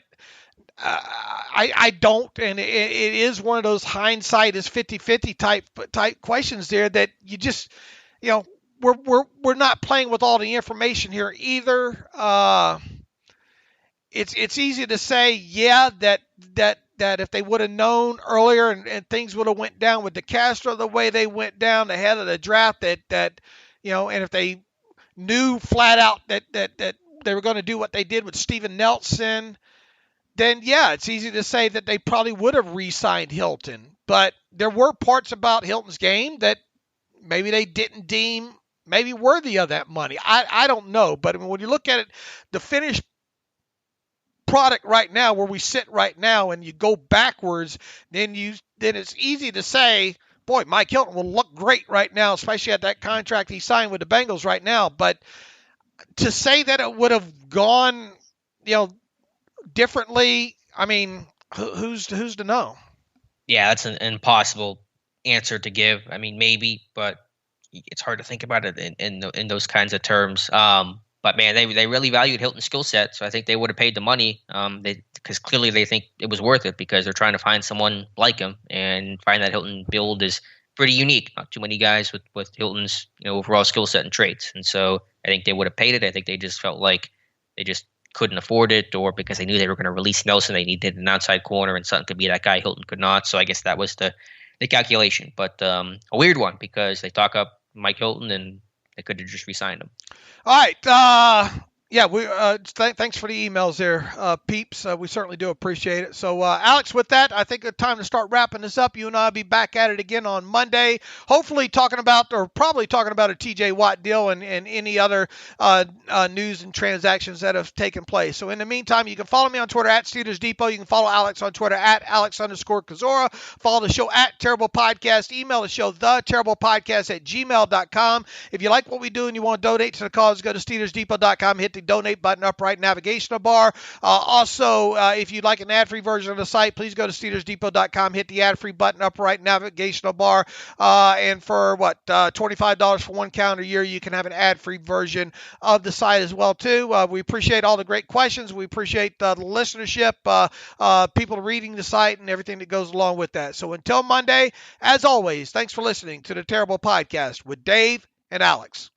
I don't, and it is one of those hindsight is 50-50 type questions there that you just, we're not playing with all the information here either. It's easy to say, yeah, that if they would have known earlier and things would have went down with DeCastro the way they went down ahead of the draft, and if they knew flat out that they were going to do what they did with Steven Nelson, then yeah, it's easy to say that they probably would have re-signed Hilton. But there were parts about Hilton's game that maybe they didn't deem maybe worthy of that money. I don't know. But I mean, when you look at it, the finished product right now, where we sit right now, and you go backwards, then it's easy to say, boy, Mike Hilton will look great right now, especially at that contract he signed with the Bengals right now. But to say that it would have gone, differently, I mean, who's to know? Yeah, that's an impossible answer to give. I mean, maybe, but it's hard to think about it in those kinds of terms. But man, they really valued Hilton's skill set, so I think they would have paid the money. Because clearly they think it was worth it, because they're trying to find someone like him, and find that Hilton build is pretty unique. Not too many guys with Hilton's overall skill set and traits, and so I think they would have paid it. I think they just felt like they just couldn't afford it, or because they knew they were going to release Nelson, they needed an outside corner, and Sutton could be that guy. Hilton could not. So I guess that was the calculation. But a weird one, because they talk up Mike Hilton and they could have just re-signed him. All right. Yeah, we thanks for the emails there, peeps. We certainly do appreciate it. So, Alex, with that, I think it's time to start wrapping this up. You and I will be back at it again on Monday, hopefully probably talking about a TJ Watt deal and any other news and transactions that have taken place. So, in the meantime, you can follow me on Twitter at Steelers Depot. You can follow Alex on Twitter at Alex_Kozora. Follow the show at Terrible Podcast. Email the show, theterriblepodcast@gmail.com. If you like what we do and you want to donate to the cause, go to SteelersDepot.com. Hit the donate button up right navigational bar. Also, if you'd like an ad-free version of the site, please go to SteelersDepot.com. Hit the ad-free button up right navigational bar. And for $25 for one calendar year, you can have an ad-free version of the site as well too. We appreciate all the great questions. We appreciate the listenership, people reading the site, and everything that goes along with that. So until Monday, as always, thanks for listening to the Terrible Podcast with Dave and Alex.